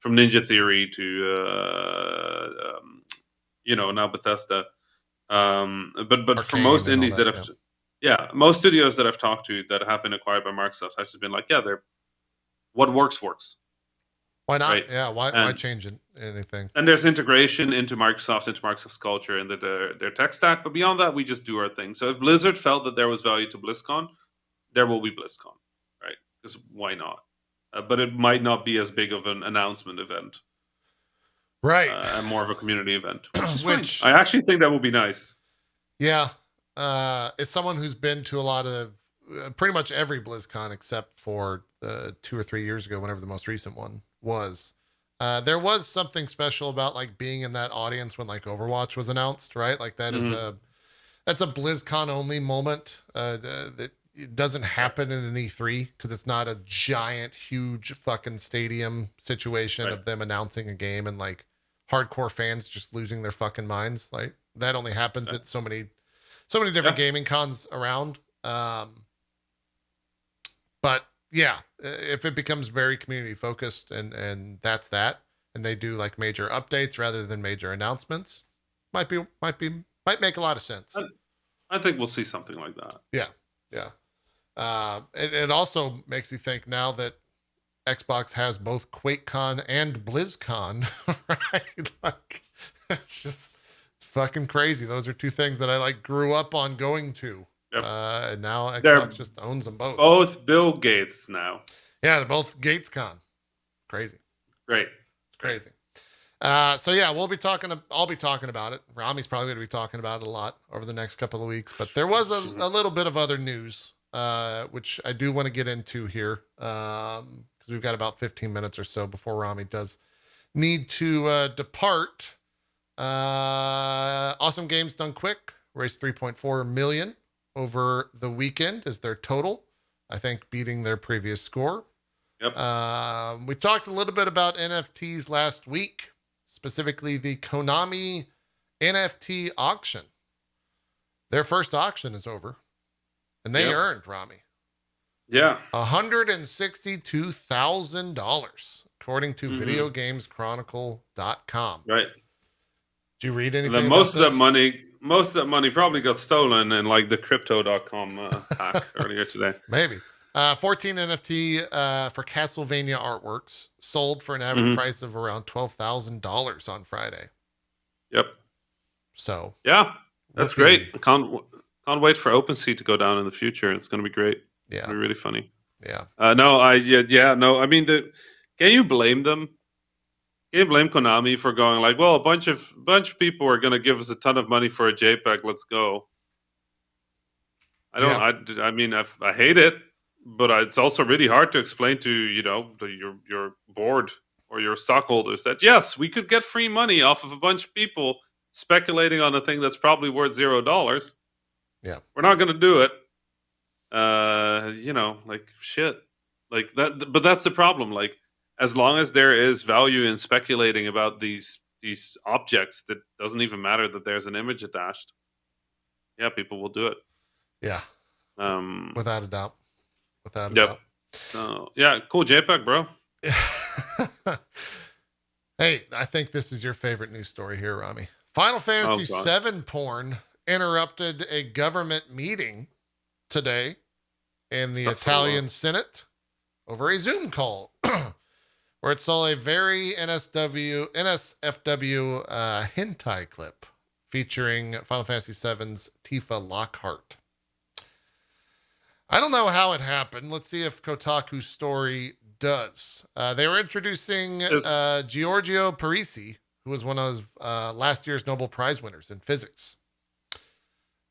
Ninja Theory to now Bethesda. But for most indies most studios that I've talked to that have been acquired by Microsoft, I've just been like, what works. Why not? Right? Yeah, why change anything? And there's integration into Microsoft's culture and their tech stack. But beyond that, we just do our thing. So if Blizzard felt that there was value to BlizzCon, there will be BlizzCon, right? Because why not? But it might not be as big of an announcement event. Right. And more of a community event, which I actually think that will be nice. Yeah. As someone who's been to a lot of pretty much every BlizzCon except for 2 or 3 years ago, whenever the most recent one was, there was something special about being in that audience when Overwatch was announced, right? That's a BlizzCon only moment that it doesn't happen in an E3 because it's not a giant, huge fucking stadium situation of them announcing a game and hardcore fans just losing their fucking minds. That only happens at so many different gaming cons around. But yeah, if it becomes very community focused and that's that, and they do major updates rather than major announcements, might make a lot of sense. I think we'll see something like that. Yeah. It also makes you think now that Xbox has both QuakeCon and BlizzCon, right? It's fucking crazy. Those are two things that I grew up on going to. Yep. And now Xbox just owns them both. Both Bill Gates now. Yeah, they're both GatesCon. Crazy. Great. It's crazy. So yeah, I'll be talking about it. Rami's probably going to be talking about it a lot over the next couple of weeks, but there was a little bit of other news, which I do want to get into here. Because we've got about 15 minutes or so before Rami does need to depart. Awesome Games Done Quick raised $3.4 million over the weekend as their total, I think beating their previous score. Yep. We talked a little bit about NFTs last week, specifically the Konami NFT auction. Their first auction is over, and they earned, Rami. Yeah. $162,000, according to videogameschronicle.com. Right. Did you read anything? Most of that money most of that money probably got stolen in like the crypto.com hack earlier today. Maybe. 14 NFT for Castlevania artworks sold for an average Hmm. price of around $12,000 on Friday. Yep. So Yeah, that's whoopee. great. Can't wait for OpenSea to go down in the future. It's going to be great. It's Yeah, going to be really funny. yeah. No, no. I mean, can you blame them? Can you blame Konami for going like, well, a bunch of people are going to give us a ton of money for a JPEG. Let's go. I Yeah. don't. I mean, I hate it, but it's also really hard to explain to your board or your stockholders that yes, we could get free money off of a bunch of people speculating on a thing that's probably worth $0. Yeah. We're not going to do it. Like shit, like that. But that's the problem. Like, as long as there is value in speculating about these objects, that doesn't even matter that there's an image attached. Yeah, people will do it. Yeah. Without a doubt. Without a Yep. doubt. So yeah, cool JPEG, bro. Hey, I think this is your favorite news story here, Rami. Final Fantasy VII porn interrupted a government meeting today in the Italian Senate over a Zoom call where it saw a very NSFW hentai clip featuring Final Fantasy VII's Tifa Lockhart. I don't know how it happened. Let's see if Kotaku's story does. They were introducing Giorgio Parisi, who was one of last year's Nobel Prize winners in physics.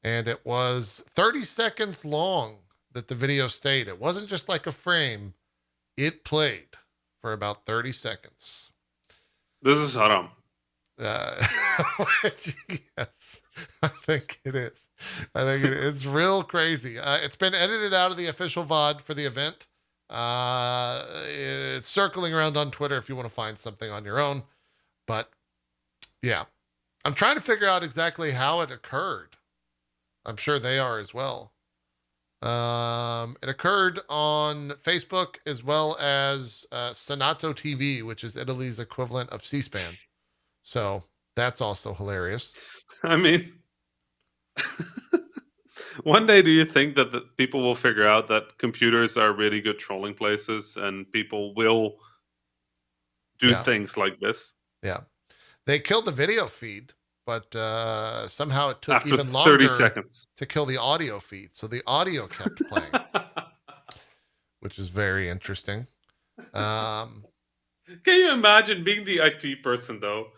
And it was 30 seconds long that the video stayed. It wasn't just like a frame. It played for about 30 seconds. This is haram. Yes, I think it is. It's real crazy. It's been edited out of the official VOD for the event. It's circling around on Twitter if you want to find something on your own. But yeah, I'm trying to figure out exactly how it occurred. I'm sure they are as well. It occurred on Facebook as well as Senato TV, which is Italy's equivalent of C-SPAN. So that's also hilarious. I mean, one day, do you think that the people will figure out that computers are really good trolling places and people will do things like this? Yeah. They killed the video feed, but somehow it took After even 30 longer seconds to kill the audio feed. So the audio kept playing, which is very interesting. Can you imagine being the IT person, though?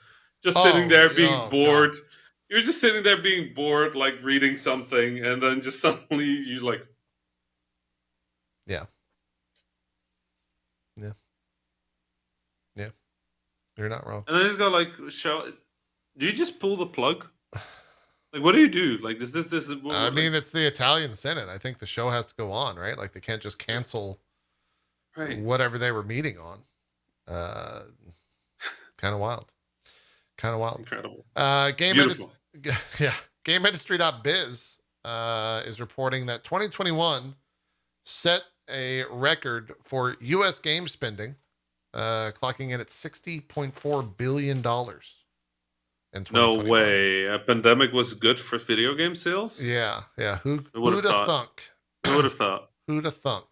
Just sitting there being bored. God. You're just sitting there being bored, like reading something, and then just suddenly you like... Yeah. Yeah. Yeah. You're not wrong. And then just go like, do you just pull the plug? Like, what do you do? Like, does this I mean, it's the Italian Senate. I think the show has to go on, right? Like, they can't just cancel whatever they were meeting on. Kind of wild. Incredible. GameIndustry.biz is reporting that 2021 set a record for U.S. game spending, clocking in at $60.4 billion. No way. A pandemic was good for video game sales? Yeah. Who'd have thunk? Who would have thought? Who'd have thunk?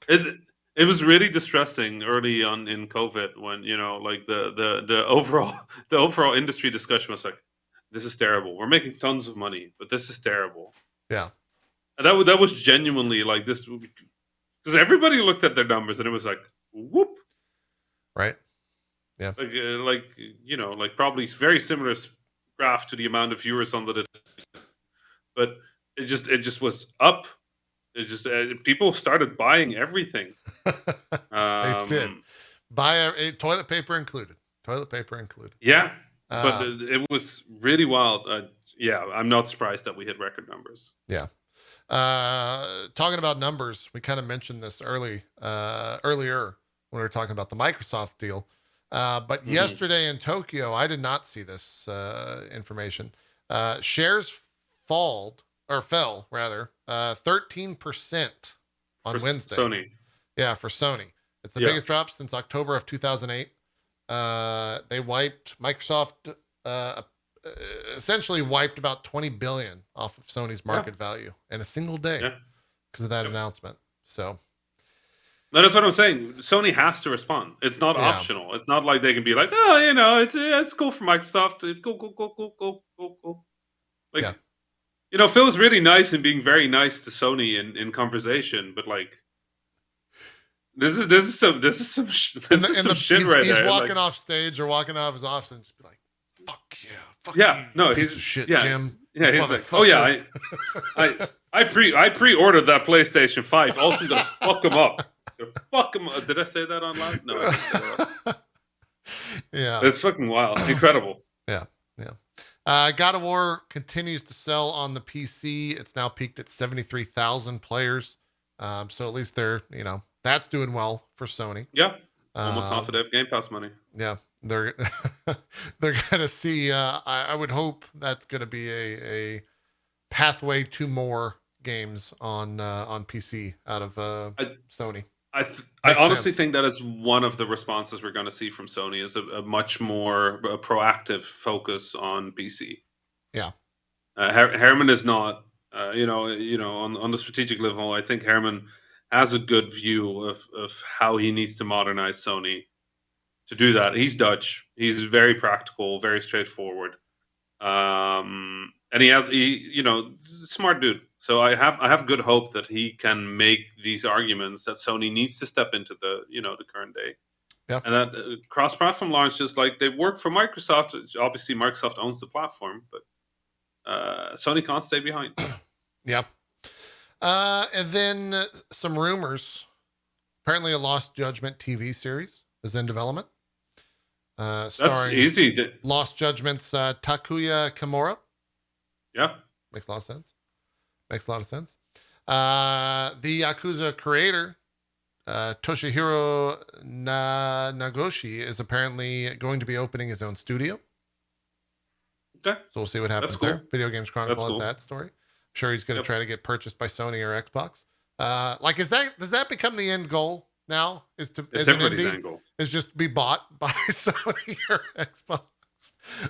It was really distressing early on in COVID when, like the overall industry discussion was like, this is terrible. We're making tons of money, but this is terrible. Yeah. And that was genuinely like this, because everybody looked at their numbers and it was like, whoop. Right. Yeah. Like probably very similar graph to the amount of viewers on the, but it just was up. It just people started buying everything. They did. Buy toilet paper included. Yeah, but it was really wild. I'm not surprised that we hit record numbers. Yeah. Talking about numbers, we kind of mentioned this earlier when we were talking about the Microsoft deal. But yesterday in Tokyo, I did not see this information. Shares fell 13% on Wednesday. Sony. Yeah, for Sony. It's the biggest drop since October of 2008. They wiped Microsoft essentially wiped about 20 billion off of Sony's market value in a single day because of that announcement. So. No, that's what I'm saying. Sony has to respond. It's not optional. It's not like they can be like, oh, it's cool for Microsoft. Cool. Like, Phil is really nice and being very nice to Sony in conversation, but like, this is some shit right he's there. He's walking off stage or walking off his office and just be like, fuck you, no, piece of shit, Jim. Yeah, he's like, oh yeah, I pre-ordered that PlayStation 5. Also gonna fuck him up. Fuck him up. Did I say that on live? No, I didn't say that. Yeah. It's fucking wild. Incredible. Yeah. God of War continues to sell on the PC. It's now peaked at 73,000 players. So at least they're, that's doing well for Sony. Yeah. Almost half a day of Game Pass money. Yeah. They're going to see, I would hope that's going to be a pathway to more games on PC out of Sony. I honestly think that is one of the responses we're going to see from Sony is a much more proactive focus on PC. Yeah. Herman is not, on the strategic level. I think Herman has a good view of how he needs to modernize Sony to do that. He's Dutch. He's very practical, very straightforward. And he's a smart dude. So I have good hope that he can make these arguments that Sony needs to step into the current day. Yeah. And that cross-platform launch is like they work for Microsoft. Obviously, Microsoft owns the platform, but Sony can't stay behind. Yeah. And then some rumors. Apparently, a Lost Judgment TV series is in development. That's easy. Lost Judgment's Takuya Kimura. Yeah. Makes a lot of sense. The Yakuza creator, Toshihiro Nagoshi, is apparently going to be opening his own studio. Okay. So we'll see what happens there. Video Games Chronicle has that story. I'm sure he's going to try to get purchased by Sony or Xbox. Does that become the end goal now? Is everybody's end goal. Is just to be bought by Sony or Xbox?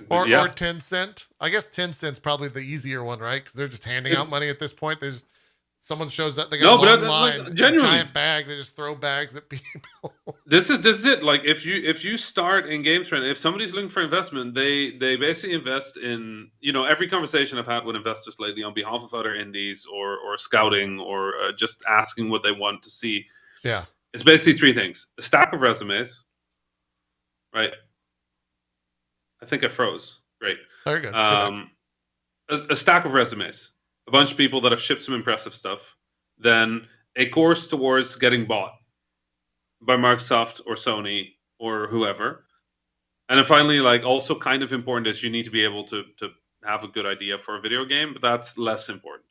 Or Tencent. I guess Tencent's probably the easier one, right? Because they're just handing out money at this point. Someone shows up, they got a long line, giant bag. They just throw bags at people. This is it. Like if you start in games trend, if somebody's looking for investment, they basically invest in every conversation I've had with investors lately on behalf of other indies or scouting or just asking what they want to see. Yeah, it's basically three things: a stack of resumes, right? I think I froze. Great. Very good. A stack of resumes, a bunch of people that have shipped some impressive stuff, then a course towards getting bought by Microsoft or Sony or whoever. And then finally, like also kind of important is you need to be able to have a good idea for a video game, but that's less important.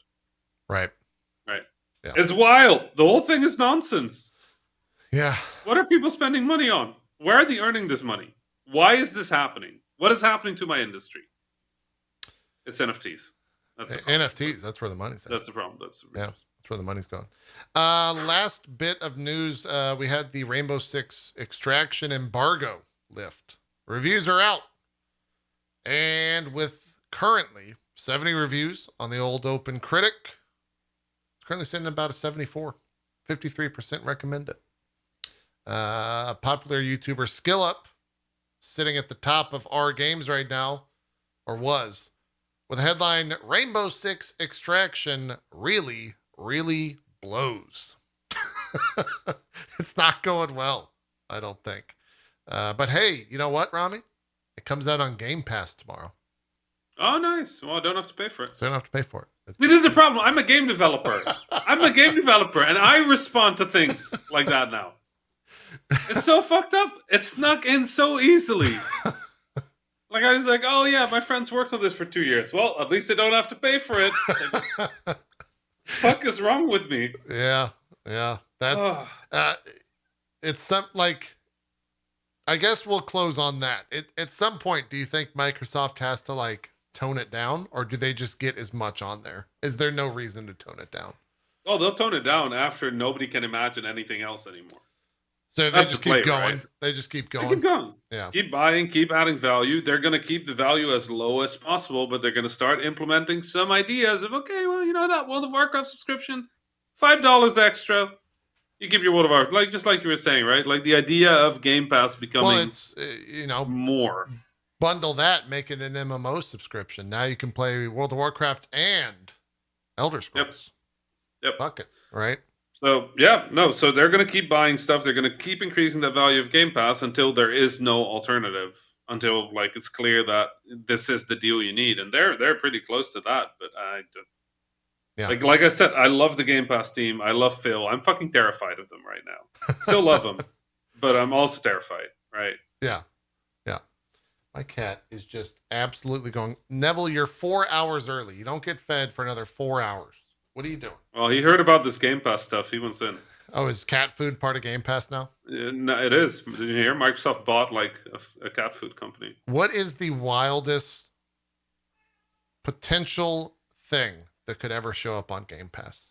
Right. Yeah. It's wild. The whole thing is nonsense. Yeah. What are people spending money on? Where are they earning this money? Why is this happening? What is happening to my industry? It's NFTs. NFTs. That's where the money's at. That's the problem. That's where the money's gone. Last bit of news. We had the Rainbow Six Extraction embargo lift. Reviews are out. And with currently 70 reviews on the old Open Critic, it's currently sitting at about a 74. 53% recommended. Popular YouTuber SkillUp sitting at the top of our games right now, or was, with a headline, Rainbow Six Extraction really, really blows. It's not going well, I don't think. But hey, you know what, Rami? It comes out on Game Pass tomorrow. Oh, nice. Well, I don't have to pay for it. So you don't have to pay for it. This is the problem. I'm a game developer. And I respond to things like that now. It's so fucked up. It snuck in so easily. Like I was like, oh yeah, my friends worked on this for 2 years. Well, at least they don't have to pay for it. Like, fuck is wrong with me? Yeah. That's it's some like. I guess we'll close on that. At some point, do you think Microsoft has to like tone it down, or do they just get as much on there? Is there no reason to tone it down? Oh, they'll tone it down after nobody can imagine anything else anymore. So they That's just the play, keep going. right? They just keep They going. keep going. Yeah. Keep buying, keep adding value. They're going to keep the value as low as possible, but they're going to start implementing some ideas of, okay, well, you know that World of Warcraft subscription, $5 extra. You keep your World of Warcraft, like just like you were saying, right? Like the idea of Game Pass Well, becoming it's more. bundle that, make it an MMO subscription. Now you can play World of Warcraft and Elder Scrolls. Yep. Fuck it, right? So yeah, no. So they're going to keep buying stuff. They're going to keep increasing the value of Game Pass until there is no alternative. Until like it's clear that this is the deal you need, and they're pretty close to that. But Yeah. like I said, I love the Game Pass team. I love Phil. I'm fucking terrified of them right now. Still love them, but I'm also terrified. Right? Yeah. Yeah. My cat is just absolutely going. Neville, you're 4 hours early. You don't get fed for another 4 hours. What are you doing? Well, he heard about this Game Pass stuff. He wants in. Oh, is cat food part of Game Pass now? No, it is. Did you hear? Microsoft bought like a cat food company. What is the wildest potential thing that could ever show up on Game Pass?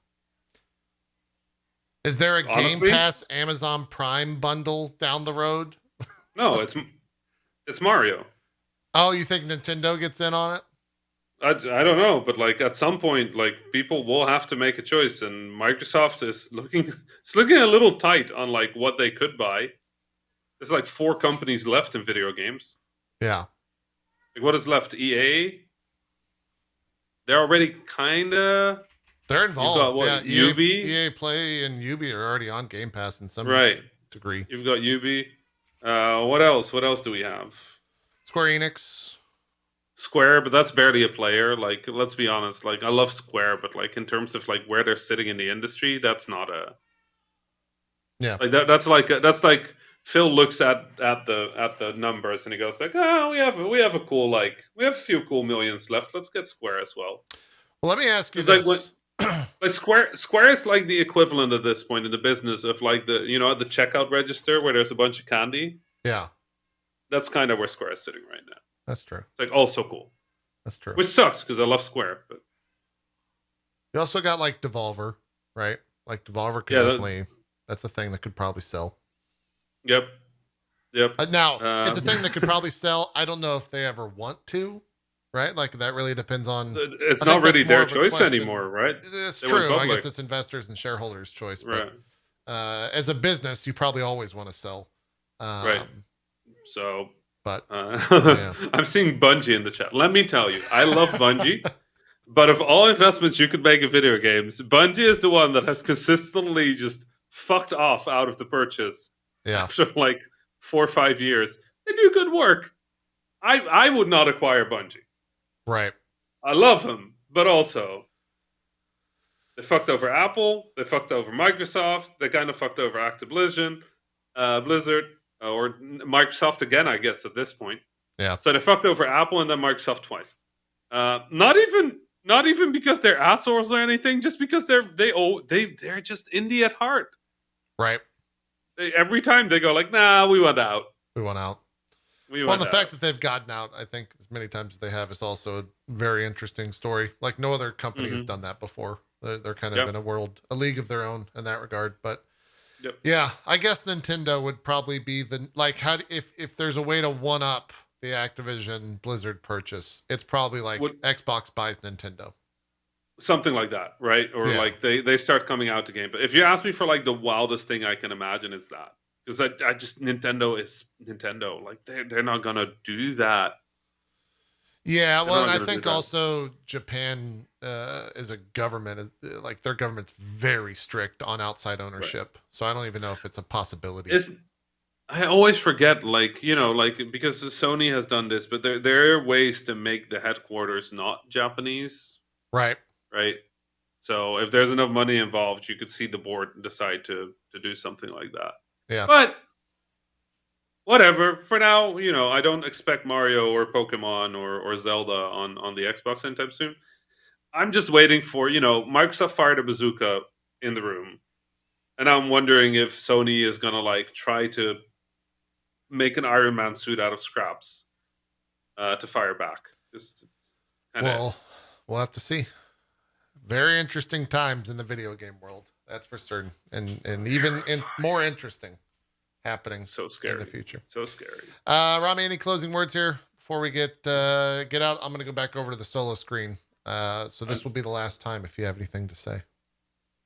Is there a Honestly? Game Pass Amazon Prime bundle down the road? No, it's Mario. Oh, you think Nintendo gets in on it? I don't know, but like at some point, like people will have to make a choice, and Microsoft is looking it's looking a little tight on like what they could buy. There's like 4 companies left in video games. Yeah. Like what is left? EA. They're already kind of They're involved. got, what, yeah, Ubi? EA Play and Ubi are already on Game Pass in some right. degree. You've got Ubi. What else? What else do we have? Square Enix. Square, but that's barely a player. Like, let's be honest. Like, I love Square, but like in terms of like where they're sitting in the industry, that's not a. Yeah. Like that's like Phil looks at the numbers and he goes like, oh, we have a cool we have a few cool millions left. Let's get Square as well. Well, let me ask you It's this. like Square is like the equivalent at this point in the business of like the the checkout register where there's a bunch of candy. Yeah. That's kind of where Square is sitting right now. That's true. It's like also cool. That's true. Which sucks because I love Square, but you also got like Devolver, right? Like Devolver could definitely. That's a thing that could probably sell. Yep. Now it's a thing that could probably sell. I don't know if they ever want to, right? Like that really depends on. It's not really their choice anymore, right? It's true. I guess it's investors and shareholders' choice. But as a business, you probably always want to sell. Right. So. But I'm seeing Bungie in the chat. Let me tell you, I love Bungie. But of all investments you could make in video games, Bungie is the one that has consistently just fucked off out of the purchase. Yeah. After like 4 or 5 years. They do good work. I would not acquire Bungie. Right. I love them, but also they fucked over Apple, they fucked over Microsoft, they kind of fucked over Activision Blizzard. Or Microsoft again, I guess at this point. Yeah. So they fucked over Apple and then Microsoft twice. Not even because they're assholes or anything. Just because they're just indie at heart. Right. Every time they go like, nah, we want out. Well, the fact that they've gotten out, I think, as many times as they have, is also a very interesting story. Like no other company has done that before. They're kind of in a league of their own in that regard, but. Yep. Yeah, I guess Nintendo would probably be if there's a way to one up the Activision Blizzard purchase, it's probably like Xbox buys Nintendo. Something like that, right? Or like they start coming out to game. But if you ask me for like the wildest thing I can imagine, it's that. Because I just Nintendo is Nintendo. Like they're not gonna do that. Yeah, well, and I think also Japan is a government, like their government's very strict on outside ownership. Right. So I don't even know if it's a possibility. I always forget, like because Sony has done this, but there are ways to make the headquarters not Japanese. Right. Right. So if there's enough money involved, you could see the board decide to do something like that. Yeah. But whatever. For now, I don't expect Mario or Pokemon or Zelda on the Xbox anytime soon. I'm just waiting for, Microsoft fired a bazooka in the room. And I'm wondering if Sony is going to like try to make an Iron Man suit out of scraps to fire back. Well, we'll have to see. Very interesting times in the video game world. That's for certain. And even more interesting happening So scary. in the future. So scary. Rami, any closing words here before we get out? I'm going to go back over to the solo screen. So this will be the last time if you have anything to say.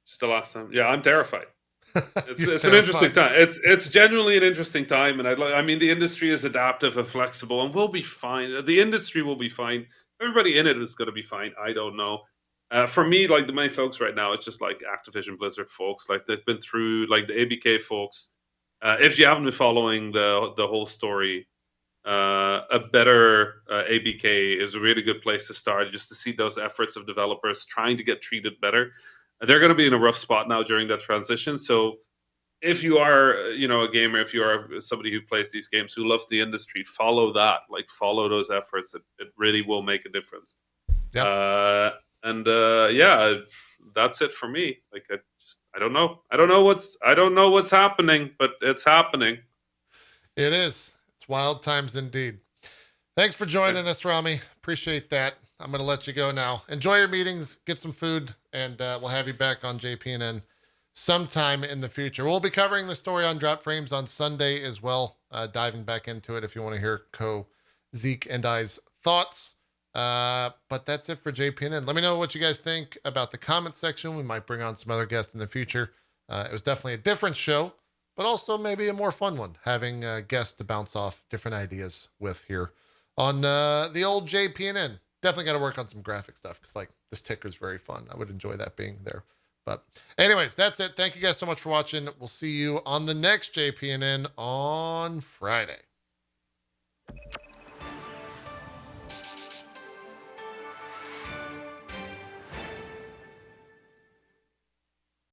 Just the last time. Yeah, I'm terrified. It's an terrified. interesting time. It's genuinely an interesting time, and I mean, the industry is adaptive and flexible, and we'll be fine. The industry will be fine. Everybody in it is going to be fine. I don't know. For me, like the main folks right now, it's just like Activision Blizzard folks. Like they've been through, like the ABK folks. If you haven't been following the whole story, a better ABK is a really good place to start, just to see those efforts of developers trying to get treated better. They're going to be in a rough spot now during that transition. So if you are, a gamer, if you are somebody who plays these games, who loves the industry, follow that. Like, follow those efforts. It really will make a difference. Yeah. Yeah, that's it for me. Like, I don't know. I don't know what's happening, but it's happening. It is. It's wild times indeed. Thanks for joining us, Rami. Appreciate that. I'm going to let you go now. Enjoy your meetings, get some food, and we'll have you back on JPNN sometime in the future. We'll be covering the story on Drop Frames on Sunday as well, diving back into it if you want to hear Zeke, and I's thoughts. But that's it for JPNN. Let me know what you guys think about the comment section. We might bring on some other guests in the future. It was definitely a different show, but also maybe a more fun one, having guests to bounce off different ideas with here on the old JPNN. Definitely got to work on some graphic stuff because, like, this ticker is very fun. I would enjoy that being there. But anyways, that's it. Thank you guys so much for watching. We'll see you on the next JPNN on Friday.